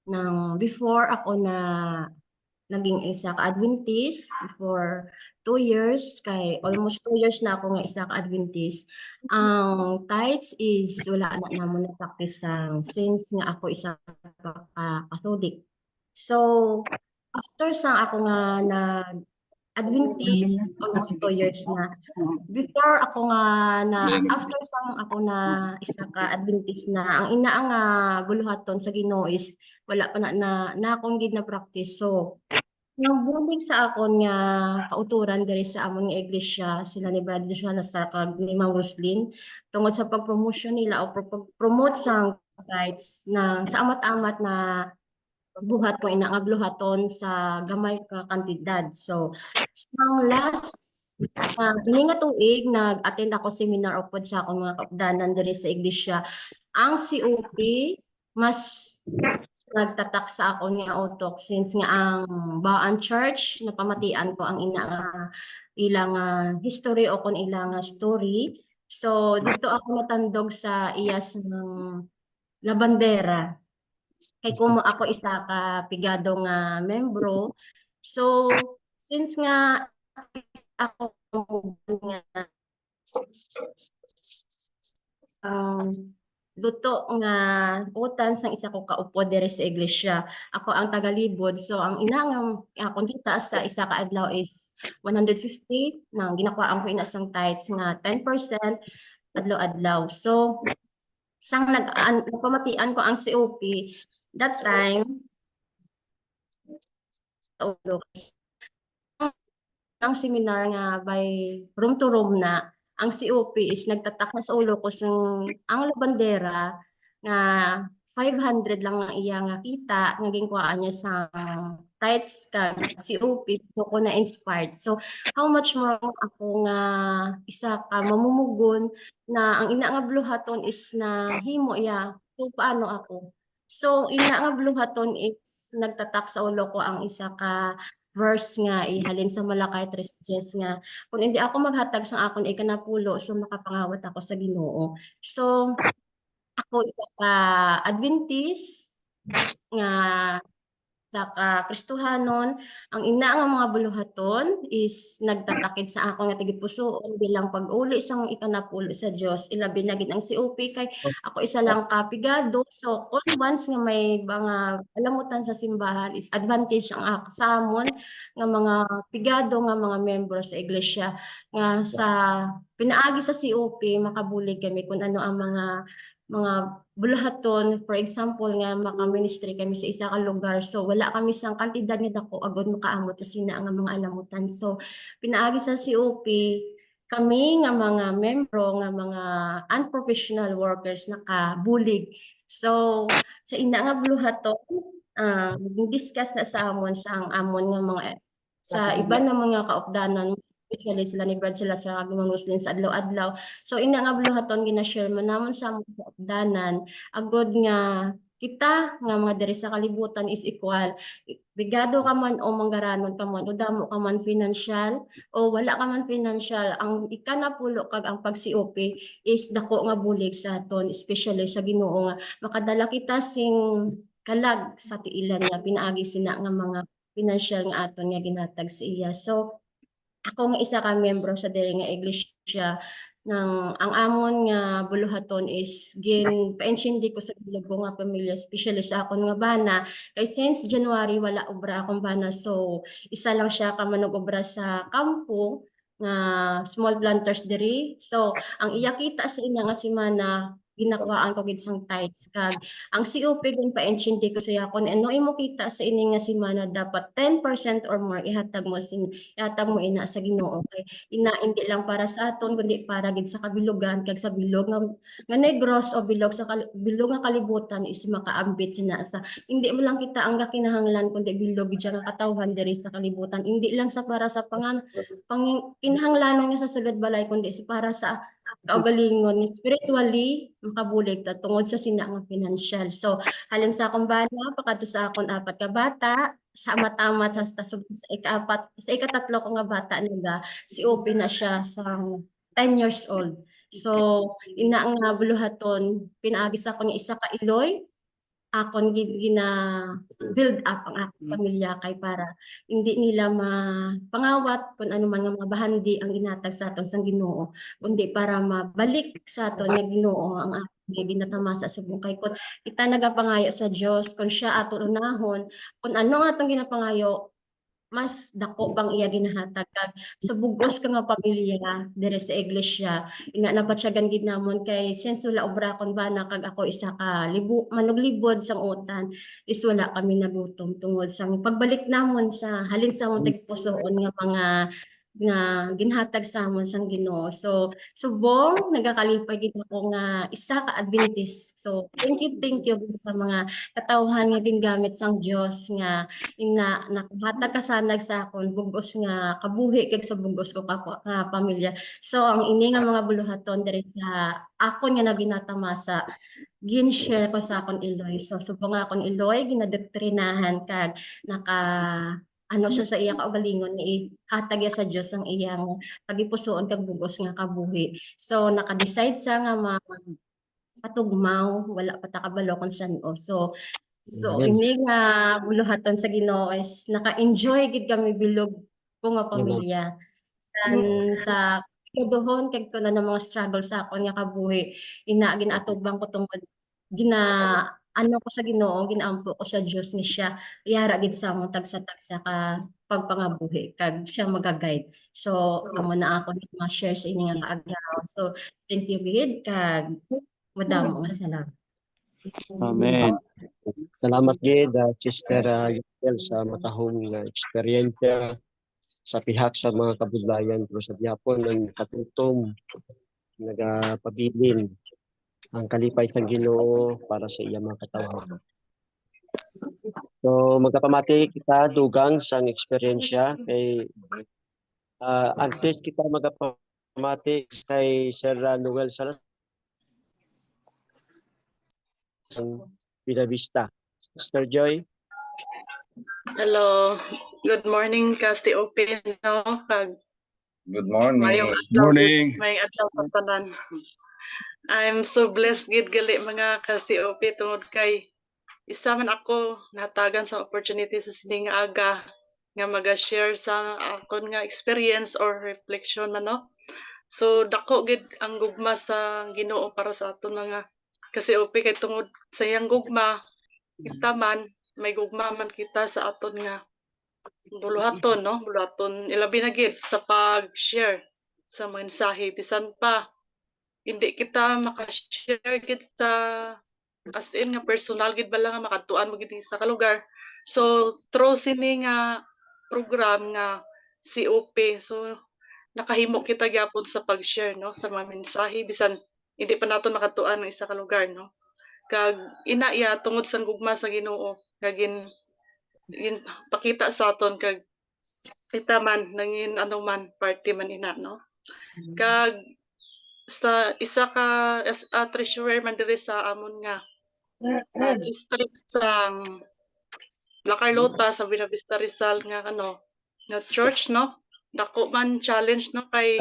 G: nang before ako na naging isa ka Adventist for 2 years kay almost 2 years na ako nga isa ka Adventist. Ang tithes is wala na namon na practice since nga ako isa ka Catholic. So after sa ako nga na Adventist almost 2 years na. Before ako nga after sang ako na isa ka Adventist na ang ina nga buluhaton sa Ginoo is wala pa na akong gid na practice. So nang bulig sa akon nga kauturan diri sa amon nga iglesia sila ni Brother Salazar kag ni Ma'am Roslyn tungod sa pag-promotion nila o promote sang tithes na sa amat-amat na buhat ko ina nga buluhaton sa gamay ka kantidad. So sang last ini nga tuig nag-attend ako seminar upod sa akong mga kaupdanan diri sa iglesia. Ang COP mas nagtatak sa ako nga utok since nga ang Baan Church napamatian ko ang ina nga ilang history o kon ilang story. So dito ako natandog sa iyas ng La Bandera. Kay kumo ako isa ka pigado nga membro. So since nga ako nga duto nga utan sang isa ko kaupo diri sa iglesia. Ako ang tagalibod. So ang ina nga akong kita sa isa ka adlaw is 150 nang ginakuhaan ko ina sang tithes nga 10% adlaw-adlaw. So sang nagpamatian ko ang COP that time ang seminar nga by room to room na ang COP is nagtatak na sa ulo ko ang La Bandera nga 500 lang ang iya nga kita nga ginkuhaan niya sa tithes ka COP so ko na inspired. So how much more ako nga isa ka mamumugon na ang ina nga buluhaton is na himo ya. So paano ako? So ina nga buluhaton is nagtatak sa ulo ko ang isa ka verse nga ihalin sa Malakay 3:10 nga kung hindi ako maghatag sa akon ikanapulo so makapangawat ako sa Ginoo. So ako isa ka Adventist nga sa Kristohanon ang ina nga mga buluhaton is nagtatakid sa ako nga tigipusoon bilang pag-uli sang ikanapulo sa Dios ilabi na gid ang COP kay ako isa lang ka pigado. So once nga may mga alamutan sa simbahan is advantage ang sa amon nga mga pigado nga mga membro sa iglesia nga sa pinaagi sa COP makabulig kami kung ano ang mga buluhaton. For example nga maka-ministry kami sa isa ka lugar so wala kami sang kantidad nga dako agud makaamot sa sina nga mga alamutan. So pinaagi sa COP kami nga mga membro nga mga unprofessional workers nakabulig. So sa ina nga buluhaton discuss na sa amon sang amon nga mga sa iba na mga kaupdanan especially sila ni Brad sila sa mga Muslim sa adlaw-adlaw. So ina nga buluhaton gina-share man namon sa mga kaupdanan agud nga kita nga mga diri sa kalibutan is equal. Bigado ka man o manggaranon ka man o damo ka man financial o wala ka man financial ang ikanapulo kag ang pag-COP is dako nga bulig sa aton especially sa Ginoo nga makadala kita sing kalag sa tiilan nga pinaagi sina nga mga financial nga aton nga ginhatag sa iya. So ako nga isa ka membro sa diri nga iglesia ang amon nga buluhaton is gin paensindi ko sa bilog ko nga pamilya, especially sa akon nga bana. Kay since January wala obra akong bana, so isa lang siya ka manog obra sa kampo nga small planters diri. So ang iya kita sa ina nga semana ginakwaan ko gid sang tithes kag ang COP gun paensindi ko sa yakon ano imo kita sa ini nga semana dapat 10% or more ihatag mo ina sa Ginoo kay ina hindi lang para sa aton kundi para gid sa kabilugan kag sa bilog nga negros o bilog sa bilog nga kalibutan is makaambit sina sa hindi mo lang kita ang kinahanglan kundi bilog gid siya nga katawhan diri sa kalibutan, hindi lang sa para sa kinahanglanon nga sa sulod balay kundi para sa kaugalingon spiritually makabulig ta tungod sa sina nga financial. So halin sa akong bana pakadto sa akon 4 ka bata sa matamat hasta sa ikatatlo ko nga bata naga si OP na siya sa 10 years old. So ina nga buluhaton pinaagi sa akong isa ka iloy akon gina build up ang akong pamilya kay para hindi nila mapangawat kung ano man nga mga bahandi ang inatag sa aton sang Ginoo kundi para mabalik sa aton nga Ginoo ang aton ginatamasa sa bukay kun kita nagapangayo sa Dios kun siya aton unahon kung ano nga atong ginapangayo mas dako bang iya ginahatag kag sa bugos ka nga pamilya dire sa iglesia ina nabatsyagan gid namon kay since wala obra kon bana kag ako isa ka manuglibod sang utan is wala kami nagutom tungod sang pagbalik namon sa halin sa among tigpusoon nga ginhatag sa amon sang Ginoo. So subong nagakalipay gid ako nga isa ka Adventist. So thank you sa mga katawhan nga gingamit sang Dios nga ina nakahatag kasanag sa akon bugos nga kabuhi kag sa bugos ko ka pamilya. So ang ini nga mga buluhaton diri sa akon nga naginatamasa gin-share ko sa akon iloy. So subong nga akon iloy ginadoktrinahan kag naka ano siya sa iya kaugalingon nga ihatag sa Dios ang iyang pagipusoon kag bugos nga kabuhi. So naka-decide sa nga patugmaw wala pa ta kabalo kung san-o. So ini nga buluhaton sa Ginoo is naka-enjoy gid kami bilog ko nga pamilya. Sa kaduhon kag kuna ng mga struggle sa akon nga kabuhi ina ginatubang ko tungod ano ko sa Ginoo ginaampo ko sa Dios ni siya yara gid sa among tagsa-tagsa ka pagpangabuhi kag siya maga-guide. So amo na ako ma-share sa inyo nga kaagaw. So thank you gid kag madamo nga salamat.
D: Amen.
B: Salamat gid Sister Yusel sa matahong eksperyensya sa pihak sa mga kabudlayan pero sa gihapon ang katutom nagapabilin ang kalipay sa Ginoo para sa iya mga katawhan. So magkapamati kita dugang sang eksperyensya kay antes kita magkapamati kay Sir Noel Salas sang Vida Vista. Sister Joy.
H: Hello. Good morning, Kasti Open, no?
F: Good morning.
H: Mayong adlaw sa tanan. I'm so blessed gid gali mga Kasti Open tungod kay isa man ako natagan sa opportunity sa sining aga nga maga-share sa akon nga experience or reflection man, no? So dako gid ang gugma sa Ginoo para sa aton mga Kasti Open kay tungod sa iyang gugma kita man may gugma man kita sa aton nga buluhaton, no? Buluhaton ilabi na gid sa pag-share sa mensahe bisan pa hindi kita maka-share gid sa as in nga personal gid bala nga makadtuan mo gid sa kalugar. So through sini nga program nga COP so nakahimo kita gyapon sa pag-share, no, sa mga mensahe bisan hindi pa naton makadtuan ng isa ka lugar, no. Kag ina iya tungod sa gugma sa Ginoo kag pakita sa aton kag kita man nangin ano man party man ina, no. Kag sa isa ka as a treasurer man diri sa amon nga district sa La Carlota sa Vida Vista Rizal nga nga church, no. Dako man challenge, no, kay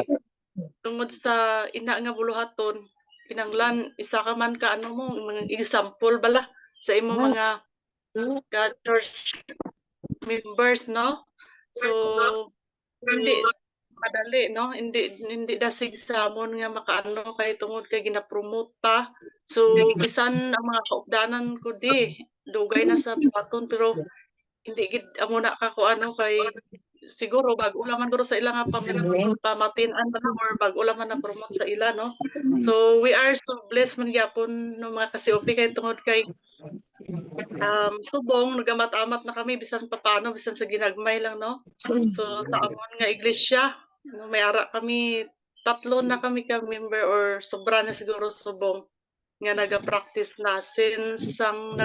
H: tungod sa ina nga buluhaton kinanglan isa ka man ka mo mga example bala sa imo mga church members, no. So hindi madali, no? Hindi dasig sa amon nga makaano kay tungod kay gina-promote pa. So bisan ang mga kaugdanan ko di dugay na sa baton pero hindi gid amo na ka ko ano kay siguro bag-o laman guro sa ila nga pamatin-an man or bag-o laman na promote sa ila, no? So we are so blessed man gyapon no mga ka-COP kay tungod kay subong nagamat-amat na kami bisan papaano bisan sa ginagmay lang, no? So sa amon nga iglesia no, may ara kami tatlo na kami ka member or sobra na siguro subong nga naga-practice na since ang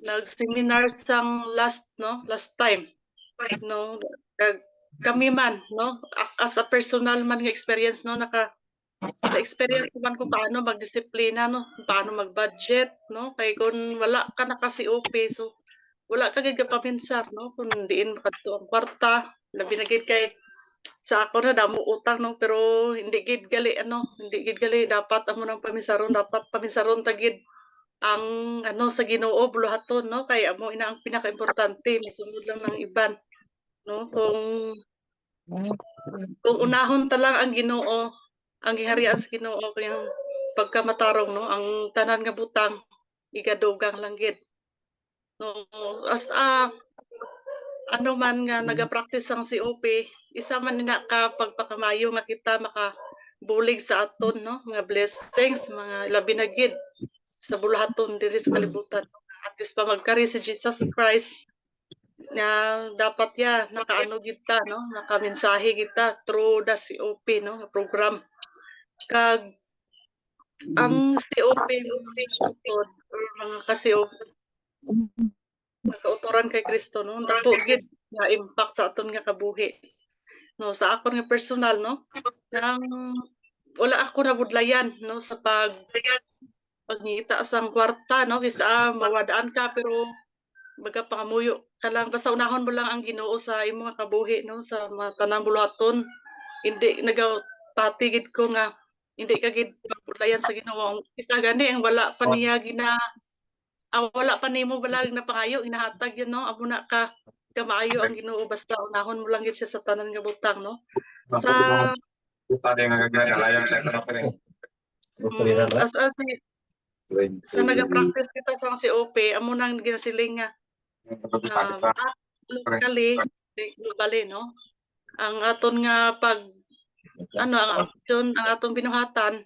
H: nag-seminar sang last time, no? Kami man, no? As a personal man nga experience, no? Na-experience naman kung paano magdisiplina, no? Paano mag-budget, no? Kay kung wala ka naka-COP, so wala ka gid ka paminsar, no? Kung diin makadto ang kwarta, labi na gid kay sa ako na damo utang, no? Pero hindi gid gali dapat amo nang paminsaron, dapat paminsaron ta gid ang sa Ginoo buluhaton, no? Kay amo ina ang pinaka-importante, masunod lang ng iban, no? Kung unahon ta lang ang Ginoo, ang giharian sa Ginoo kayang pagkamatarong, no? Ang tanan nga butang igadugang lang gid. No, as ano man nga naga-practice ang COP, isa man nina ka pagpakamayo nga kita makabulig sa aton, no? Mga blessings, mga labi na gid sa buluhaton diri sa kalibutan. At least pa magkari si Jesus Christ nga dapat nakaano kita, no? Nakamensahe kita through the COP, no? Program. Kag ang COP utod or mga ka-COP nakautoran kay Kristo, no? Dato gid nga impact sa aton nga kabuhi. No, sa akon nga personal, no? Nang wala ako nabudlayan, no, sa pagngita sang kwarta, no? Bisa mawadaan ka pero baga pangamuyo ka lang basta unahon mo lang ang Ginoo sa imong nga kabuhi, no? Sa mga tanang buluhaton. Hindi nagapatigid ko nga hindi ka gid mabudlayan sa Ginoo. Isa gani ang wala pa niya wala pa nimo balag na pangayo inahatag yun, no? Amo na ka maayo ang Ginoo basta unahon mo lang gid siya sa tanan nga butang, no? Sa sa naga-practice kita sa COP amo nang ginasiling nga locally, globally, no? Ang aton nga ang action, ang atong binuhatan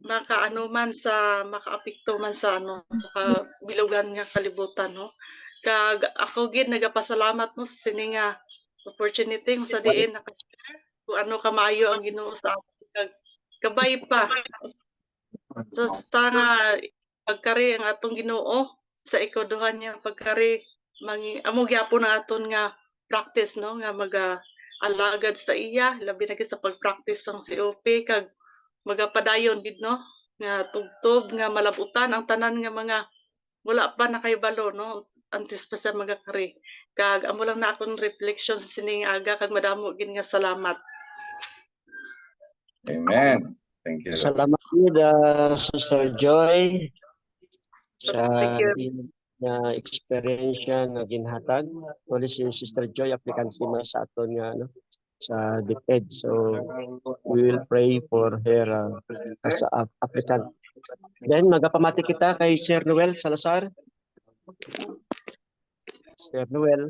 H: makaapekto man sa sa bilugan nga kalibutan, no? Kag ako gid nagapasalamat, no, sa sini nga opportunity kung sa diin naka-share kung ano kamaayo ang Ginoo sa aton kag kabay pa sa nga pagkari ang atong Ginoo sa ikaduhan niya pagkari amo gyapon ang aton nga practice, no, nga alagad sa iya labi na sa pag-practice sang COP kag magapadayon gid, no, nga tugtog nga malabutan ang tanan nga mga wala pa nakahibalo, no, antes pa sa magakari kag amo lang na akong reflection sa sining aga kag madamo gid nga salamat.
F: Amen. Thank you.
B: Salamat gid Sister Joy sa
H: Thank you.
B: na experience nga ginhatag. Tuloy si Sister Joy applicant sa aton nga sa DepEd. So we will pray for her as a applicant. Then magapamati kita kay Sir Noel Salazar. Sir Noel.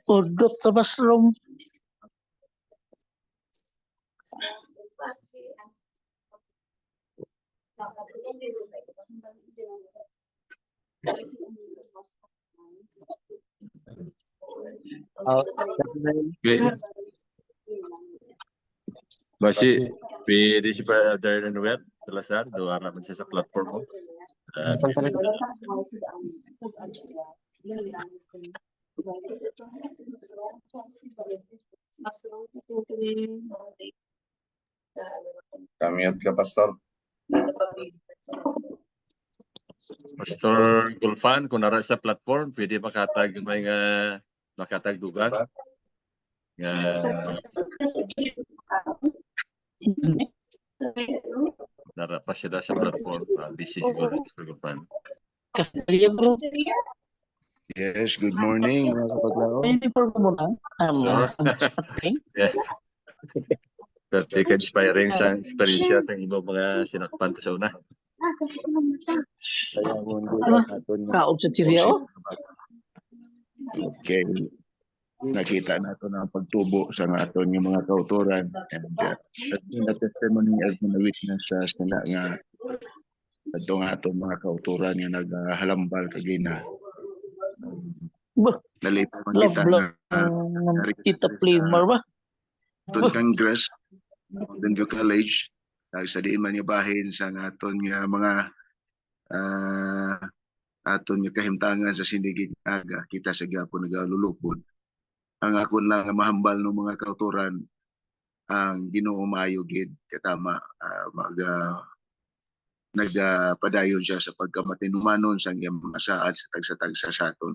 I: Udot sa bathroom.
A: Okay. Basi, pwede si Brother Noel. Salazar, duha naman siya sa platform mo.
F: Kamiyot ka, Pastor.
A: Pastor Gulfan, kung nara sa platform, pwede makatag may makatag dugan. Nga nara pa siya sa platform. Busy siguro Pastor Gulfan.
I: Yes, good morning mga kapaglao.
A: Yeah. Kasi ka-inspiring sa experience sa imo mga sinakpan sa una.
I: Kaya mundo natin
J: Kaog sa Chireo?
I: okay. Nakita nato ang pagtubo sa aton ng mga kauturan and as in the testimony as na witness sa sila nga adto nga aton mga kauturan nga naghalambal kagina. Nalipay man kita na
J: Tita Plimar ba?
I: aton Congress, Northern View College, sa diin man yung bahin sa aton nga mga aton nga kahimtangan sa sindigit aga kita sa gyapon nagalulupod. Ang akon lang nga mahambal ng mga kauturan ang Ginoo maayo gid katama nagpadayon siya sa pagkamatinumanon sa iyang mga saad sa tagsa-tagsa sa aton.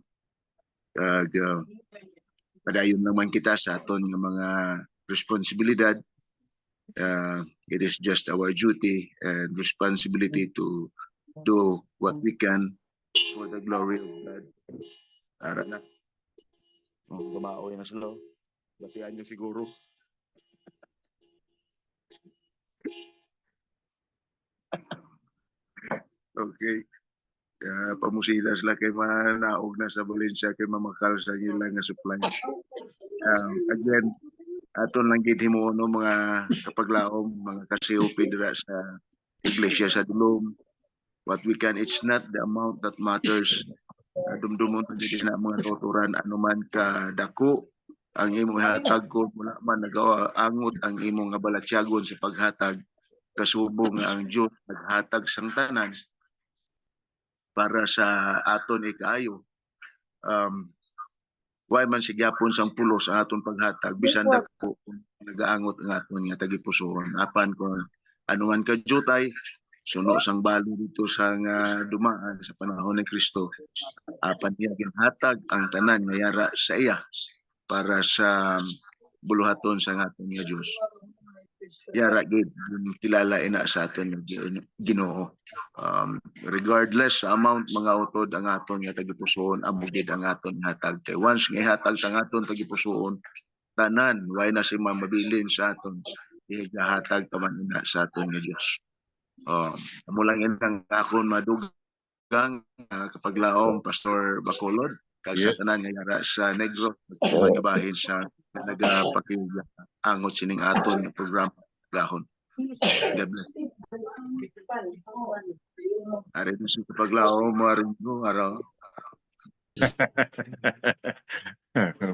I: Padayon naman kita sa aton nga mga responsibilidad. It is just our duty and responsibility to do what we can for the glory of God. Ara na. Gumaoy na sila. Basihan nyo siguro. Okay. Pamusila sila kay manaog na sa Valencia kay mamakal sa ilang nga supply. Again, aton lang gid himuon no mga kapaglaom, mga ka-COP dira sa iglesia sa Dulom. What we can, it's not the amount that matters. Dumdumon din na mga kauturan anuman ka dako ang imong hatag ko wala man nagawa angot ang imong nga balatyagon sa paghatag kasubong nga ang Dios naghatag sang tanan para sa aton ikaayo. Why man si gyapon sang pulos ang aton paghatag bisan dako nagaangot ang aton nga tagipusoon apan kung anuman ka jutay suno sang balo dito sa dumaan sa panahon ni Kristo. Apan niya ginhatag ang tanan nga yara sa iya para sa buluhaton sa aton nga Dios. Yara gid kilala ina sa aton nga Ginoo. Regardless sa amount mga utod ang aton nga tagipusoon amo gid ang aton hatag kay once nga ihatag sa aton tagipusoon tanan way na si mabilin sa aton ihatag ta man ina sa aton nga Dios. Amo lang yan ang akon madugang kapaglaom Pastor Bacolod kag sa tanan nga yara sa Negros mga bahin sa nagapakig-angot sining aton nga programa gahon. God bless. Ari mo sa kapaglaom maringo araw.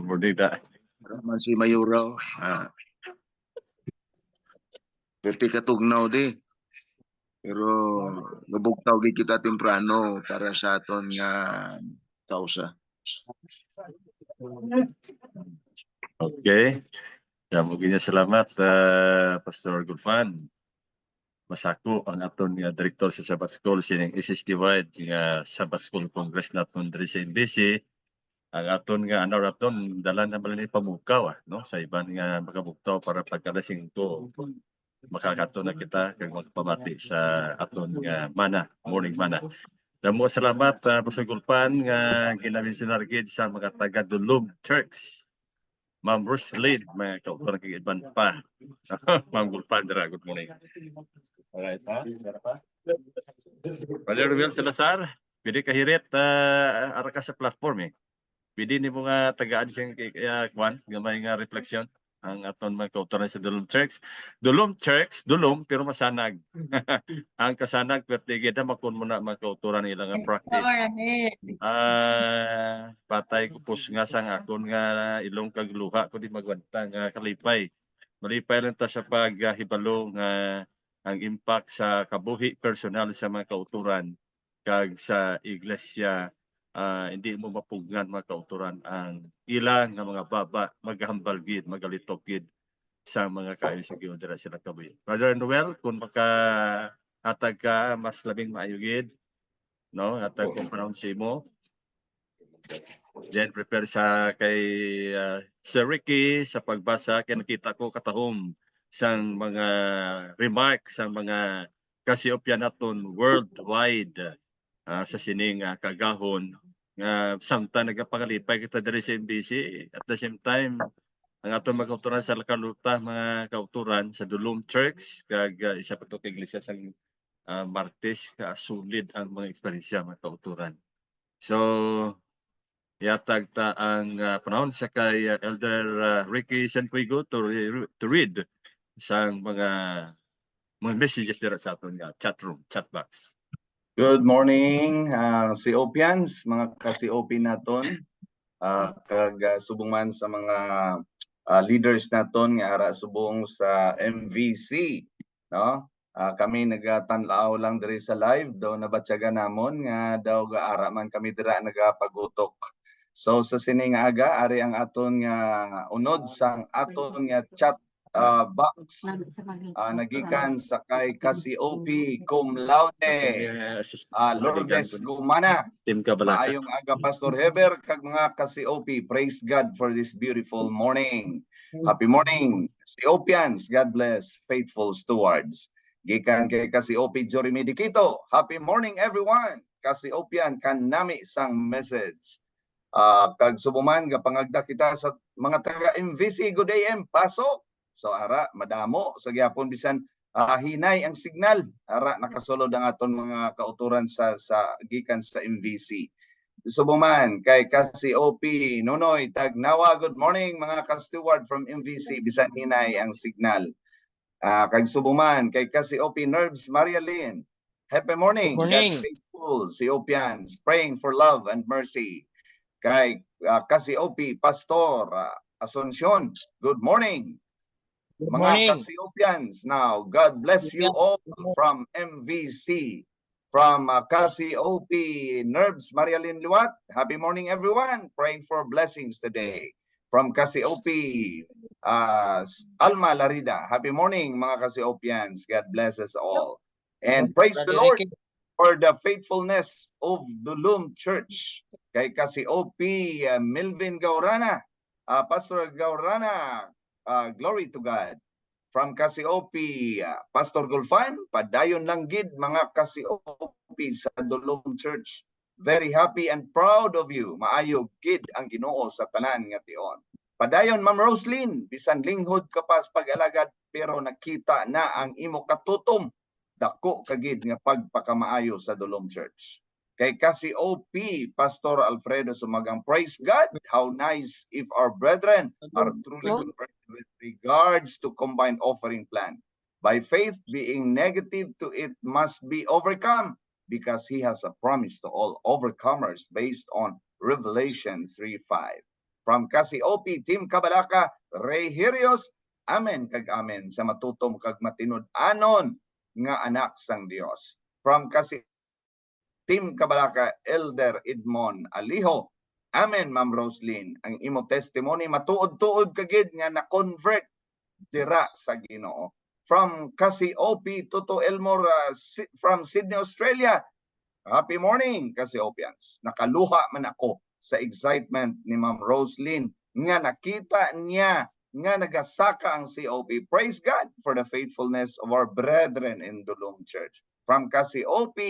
A: Mordida.
I: Man si Mayuraw. Perti katugnaw di. Pero nabugtaw gid kita temprano para sa aton nga kausa.
A: Okay. Damo ginya salamat Pastor Gulfan. Masako ang aton nga direktor sa Sabbath School sining SSDY nga Sabbath School Congress naton diri sa NBC. Ang aton nga ano raton dalan na balani pamukaw no sa iban nga makabugtaw para pagkalasing to makakato na kita kag magpamati sa aton nga morning mana. Damo salamat Pastor Gulfan nga ginamisionar gid sa mga taga Dulom Church. Ma'am Bruce Lid, mga kauturan kag iban pa. Ma'am Gulfan dira good morning. Alright ha, dira pa. Brother Ruel Salazar, pwede ka hirit ara ka sa platform Pwede ni mo nga tagaan siyang kwan, gamay nga refleksyon ang aton mga kauturan sa Dulom Church. Dulom Church, Dulom pero masanag. Ang kasanag pertigida makun mo na mga kauturan ilang practice. Patay ko pus nga sang akon nga ilong kagluha ko di magwanta nga kalipay. Malipay lang ta sa paghibalo nga ang impact sa kabuhi personal sa mga kauturan kag sa iglesia. Hindi mo mapugnan mga kauturan ang ilang nga mga baba maghambal gid magalitok gid sa mga kayo sa Ginoo dira sila kabuhi. Brother Noel, kung makahatag ka mas labing maayo gid, no, hatag kong panahon sa imo. Then prepare sa kay Sir Ricky sa pagbasa kay nakita ko katahom sang mga remarks sang mga kasiopyan naton worldwide sa sining kagahon nga samtang nagapangalipay kita diri sa MBC. At the same time ang atong mga kauturan sa Lakaluta, mga kauturan sa Dulum Church kag isa pa to kay iglesia sa Martes ka sulid ang mga eksperyensya mga kauturan. So yatag ta ang panahon sa kay Elder Ricky Sanpuigo to read sang mga messages dira sa aton nga chat room, chat box.
F: Good morning, COPians, mga ka-COP naton, kag subong man sa mga leaders naton nga ara subong sa MVC, no? Kami nagatanlaw lang diri sa live daw nabatyagan namon nga daw gaara man kami dira nagapagutok. So sa sining aga ari ang aton nga unod sang aton nga chat box nagikan sa kay ka-COP cum laude Lourdes Gumana. Maayong aga Pastor Heber kag mga ka-COP. Praise God for this beautiful morning. Happy morning COPians. God bless faithful stewards. Gikan kay ka-COP Jeremy Dikito. Happy morning everyone. Ka-COPian kanami sang message. Kag subuman gapangagda kita sa mga taga MVC. Good AM pasok. So ara madamo sa gyapon bisan hinay ang signal ara nakasulod ang aton mga kauturan sa gikan sa MVC. Subuman kay ka-COP Nonoy Tagnawa. Good morning mga ka-steward from MVC bisan hinay ang signal. Kag subuman kay ka-COP Nerves Marialyn. Happy morning. God's faithful COPians praying for love and mercy. Kay ka-COP Pastor Asuncion. Good morning. Mga ka-COPians, now God bless you all from MVC, from ka-COP Nerves Marialyn Liwat. Happy morning everyone, praying for blessings today. From ka-COP Alma Larida, happy morning mga ka-COPians, God bless us all. And praise the Lord for the faithfulness of Dulum Church. Kay ka-COP Melvin Gaurana, Pastor Gaurana, glory to God. From ka-COP Pastor Gulfan, padayon lang gid mga ka-COP sa Dulum Church. Very happy and proud of you. Maayo gid ang Ginoo sa tanan nga tion. Padayon Ma'am Roslyn, bisan linghod ka pa sa pag-alagad pero nakita na ang imo katutom. Dako kagid nga pagpakamaayo sa Dulum Church. Kay ka-COP Pastor Alfredo Sumagang, praise God, how nice if our brethren are truly converted with regards to combined offering plan. By faith, being negative to it must be overcome because he has a promise to all overcomers based on Revelation 3:5. From ka-COP Team Kabalaka, Ray Hirios, amen kag amen sa matutom kag matinud-anon nga anak sang Dios. From ka-COP Team Kabalaka, Elder Edmond Aliho. Amen, Ma'am Roslyn. Ang imo testimony matuod-tuod kagid nga na-convert dira sa Ginoo. From ka-COP Toto Elmore from Sydney, Australia. Happy morning, ka-COPians. Nakaluha man ako sa excitement ni Ma'am Roslyn nga nakita niya nga nagasaka ang COP. Praise God for the faithfulness of our brethren in Dulum Church. From ka-COP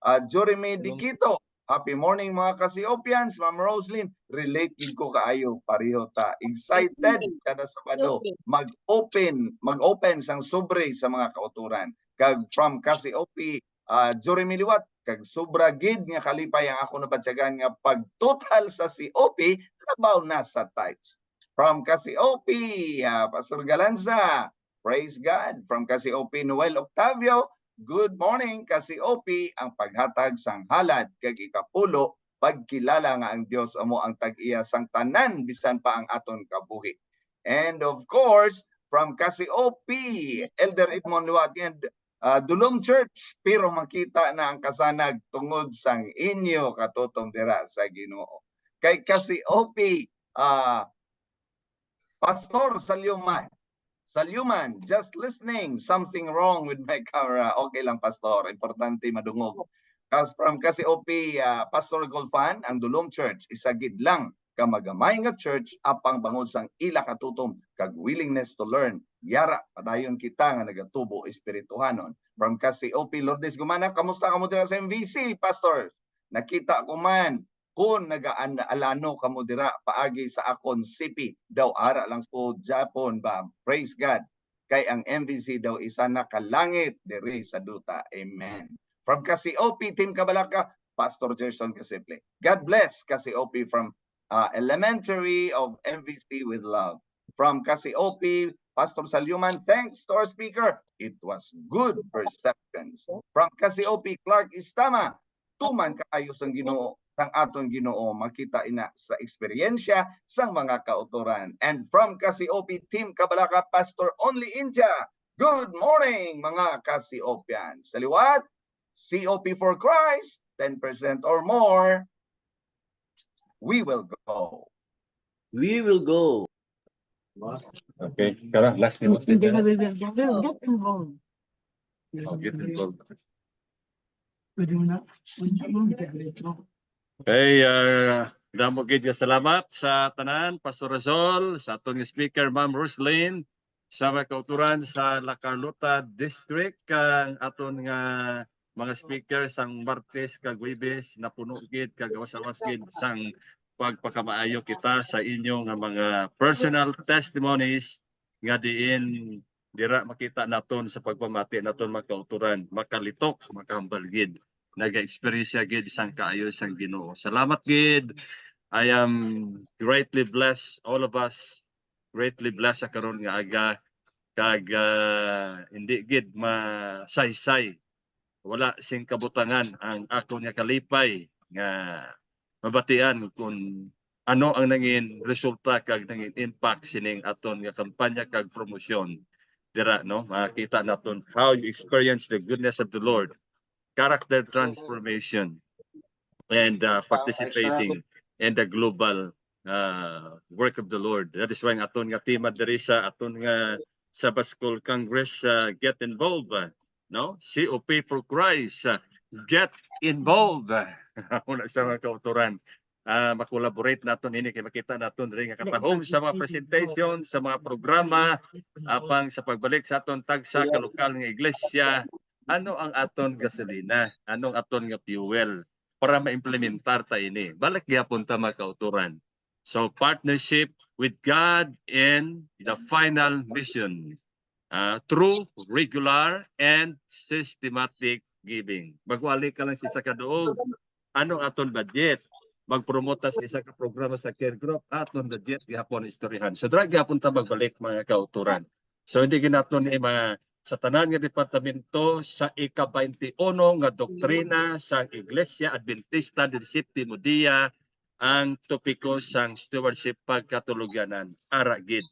F: Jeremy Dikito, happy morning mga ka-COPians, Ma'am Roslyn. Related ko kaayo, pareho ta. Excited kada Sabado mag-open sang sobre sa mga kauturan. Kag from ka-COP Jeremy Liwat, kag sobra gid nga kalipay ang ako nabatyagan nga pag-total sa COP labaw na sa tithes. From ka-COP Pastor Galanza, praise God. From ka-COP Noel Octavio, good morning ka-COP, ang paghatag sang halad kag ikapulo pagkilala nga ang Dios amo ang tag-iya sang tanan bisan pa ang aton kabuhi. And of course, from ka-COP Elder Edmond Luat, Dulom Church, pero makita na ang kasanag tungod sang inyo katutong dira sa Ginoo. Kay kasi OP, Pastor Salyuman, just listening. Something wrong with my camera. Okay lang, Pastor. Importante madungog. Kasi OP, Pastor Golfan, ang Dulom Church, isagid lang kamagamay nga church apang bangod sang ila katutom kag willingness to learn. Yara, padayon kita nga nagatubo espirituhanon. From kasi OP Lourdes Gumana, kamusta ka mo dira sa MVC, Pastor? Nakita ko man kung nag-aalano ka mo dira paagi sa akon CP daw ara lang po Japon ba. Praise God. Kay ang MVC daw isa na kalangit diri sa duta. Amen. From Kasiopi Team Kabalaka, Pastor Gerson Kasiple. God bless Kasiopi from Elementary of MVC with Love. From Kasiopi, Pastor Salyuman, thanks to our speaker. It was good perceptions. From Kasiopi, Clark Istama, tuman kaayo sang Ginoo, sang aton Ginoo, makita ina sa eksperyensya sang mga kauturan. And from Kasiopi Team Kabalaka, Pastor Only India, good morning mga Kasiopians. Sa liwat, COP for Christ, 10% or more, we will go.
J: We will go.
A: Okay, Kara, last minute.
J: Hindi na get involved.
A: Get involved.
J: Pwede mo na.
A: Okay, damo gid nga salamat sa tanan, Pastor Razol, sa aton nga speaker Ma'am Roslyn, sa mga kauturan sa La Carlota District, kang aton nga mga speaker sang Martes kag Huwebes napuno gid kag awas-awas gid sang pagpakamaayo kita sa inyo nga mga personal testimonies nga diin dira makita naton sa pagpamati naton mga kauturan, makalitok, makahambal gid. Naga-experience gid sang kaayo sang Ginoo. Salamat gid. I am greatly blessed, all of us greatly blessed sa karon nga aga kag hindi gid masaysay. Wala sing kabutangan ang ako nga kalipay nga mabatian kung ano ang nangin resulta kag nangin impact sining aton nga kampanya kag promosyon dira no makita naton how you experience the goodness of the Lord, character transformation, and participating in the global work of the Lord. That is why ang aton nga tema diri sa aton nga Sabbath School Congress, get involved, no? COP for Christ, get involved. Una sa mga kauturan, makolaborate naton ini kay makita naton diri nga katahom sa mga presentation, sa mga programa, apang sa pagbalik sa aton tagsa ka lokal nga iglesia. Ano ang aton gasolina? Anong aton nga fuel para ma-implementar ta ini? Balik gyapon ta mga kauturan. So partnership with God in the final mission through regular and systematic giving. Magwali ka lang sa kaduog. Anong aton budget? Magpromote sa isa ka programa sa care group, aton budget gihapon istoryahan. So dra gyapon ta magbalik mga kauturan. So hindi ginaton ni mga sa tanan nga departamento sa ika-21 nga doktrina sa Iglesia Adventista del Séptimo Día ang topiko sang stewardship pagkatuluganan ara gid,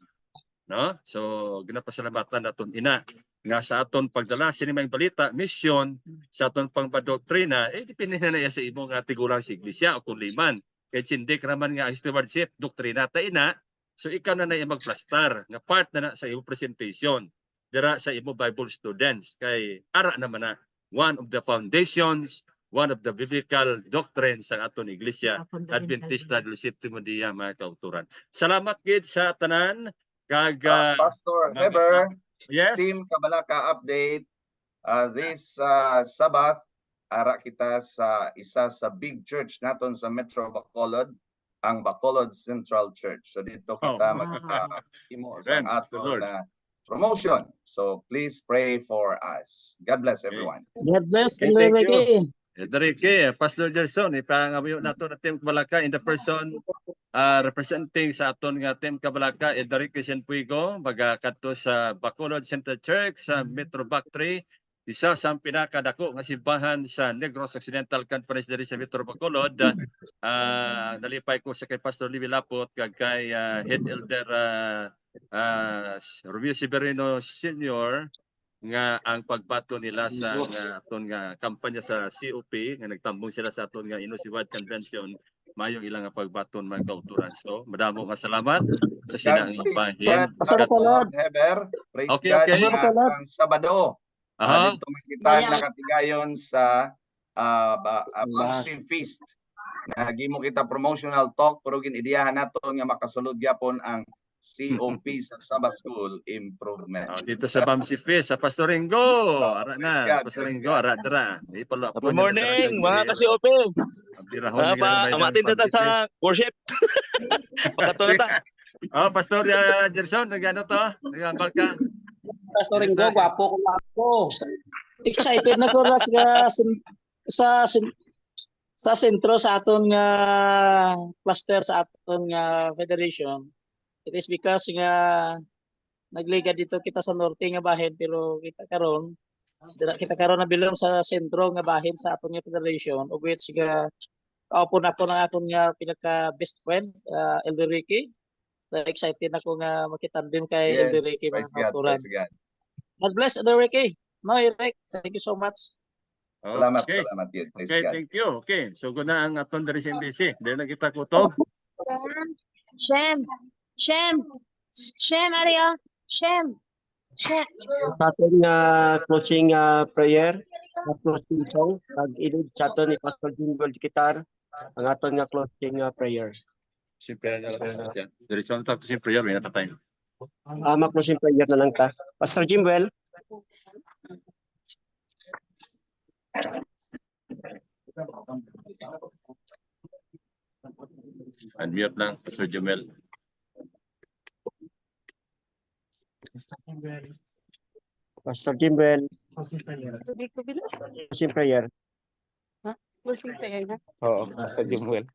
A: no? So ginapasalamatan naton ina nga sa aton pagdala sini mga balita mission sa aton pangpadoktrina depende na sa imo nga tigulang sa iglesia o kunliman kay sindik raman nga stewardship doktrina ta ina, so ikaw na magplastar nga part na sa imo presentation dira sa imo Bible students kay ara naman na one of the foundations, one of the biblical doctrines sa aton iglesia Adventista del Séptimo Día mga kauturan. Salamat gid sa tanan kag
F: Pastor Heber,
A: yes.
F: Team Kabalaka update. This Sabbath ara kita sa isa sa big church naton sa Metro Bacolod, ang Bacolod Central Church. So dito kita mag-imo sa aton promotion. So please pray for us. God bless everyone.
J: God bless.
A: Okay, thank you. Dari Pastor Gerson, ipangamuyo nato na Team Kabalaka in the person representing sa aton nga Team Kabalaka, Edric Puigo, magakadto sa Bacolod Central Church sa Metro Bac 3, isa sa pinakadako nga simbahan sa Negros Occidental Conference diri sa Metro Bacolod. Nalipay ko sa kay Pastor Livy Lapot kag kay Head Elder Romeo Severino Sr. nga ang pagbato nila sa nga aton nga kampanya sa COP nga nagtambong sila sa aton nga Inusiwad Convention mayong ilang nga pagbaton mga kauturan. So madamo nga salamat sa sinang bahin.
F: Pastor Heber, praise
A: Okay,
F: God.
A: okay.
F: Sang Sabado.
A: Aha.
F: Dito man kita nakatigayon sa Massive Feast. Nagimo kita promotional talk pero ginidiyahan naton nga makasulod gyapon ang COP sa Sabbath School Improvement.
A: Dito sa Mamsi Fest, sa Pastor Ringo. Ara na,
F: God,
A: Pastor
F: praise
A: Ringo,
F: God.
A: ara dara.
K: Good morning, mga ka-COP. Amatin na sa worship. Pagkatuloy ta.
A: Oh, Pastor Gerson, nagano to? Nagambal ka?
L: Pastor Ringo, gwapo ko ako. Excited na ko sa sentro sa aton nga cluster sa aton nga federation. It is because nga nagliga dito kita sa norte nga bahin pero kita karon na bilong sa sentro nga bahin sa aton nga federation of which nga kaupon ako ng aton nga pinaka best friend Elder Ricky. Excited ako nga makitandem kay Elder Ricky mga kauturan. God bless Elder Ricky. No, Eric, thank you so much.
F: Salamat,
A: Okay.
F: salamat yun. Praise
A: Okay,
F: God.
A: thank you. Okay, so guna ang aton dari sa MDC. Dahil na kita kutob.
G: Shem, Ario. Shem.
B: Sa aton nga closing prayer, closing song, pag-ilid sa aton ni Pastor Jingle Gitar, ang aton nga closing prayer.
A: Siyempre na lang siya. Dari sa talk to siyempre yun, may natatay.
B: Closing prayer na lang ta. Pastor Jimwell.
A: Unmute lang, Pastor Jamel.
B: Pastor Jimwell.
E: Closing
B: Closing prayer.
E: prayer na.
K: Oo, Pastor Jimwell.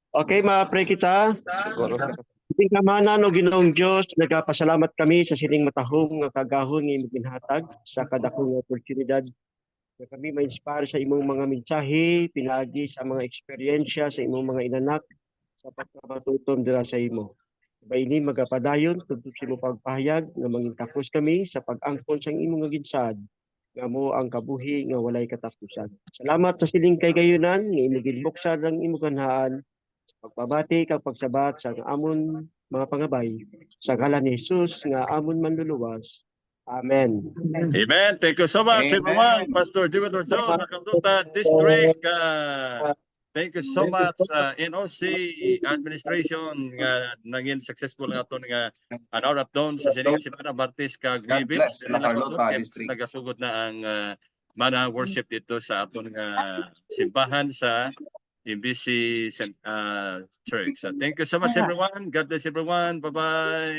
B: Okay, ma-pray kita. Ating kamahanan o Ginoong Diyos, nagpasalamat kami sa sining matahong nga kagahon nga imong ginhatag sa kadakong oportunidad na kami ma-inspire sa imong mga mensahe, pinagi sa mga eksperyensya sa imong mga inanak sa pagkabatuton dira sa imo. Baini magapadayon tungkol sa imong pagpahayag nga mangintakos kami sa pag-angkon sa imong nga ginsad nga mo ang kabuhi nga walay katapusan. Salamat sa sining kay gayunan nga imong ginbuksan ang imong kanhaan pagpabati kag pagsabat sa amon mga pangabay sa ngalan ni Jesus nga amon manluluwas. Amen.
A: Amen. Thank you so much,
F: Amen.
A: everyone. Pastor Jimmy Dorsal, Nakaluta District. Thank you so much, NOC administration nga naging successful nga ito nga an hour of dawn sa sining simana Martes kag
F: God bless,
A: Wibits.
F: Nakaluta District.
A: Nagasugod na ang mana worship dito sa aton nga simbahan sa MBC Church. So thank you so much, everyone. God bless everyone. Bye-bye.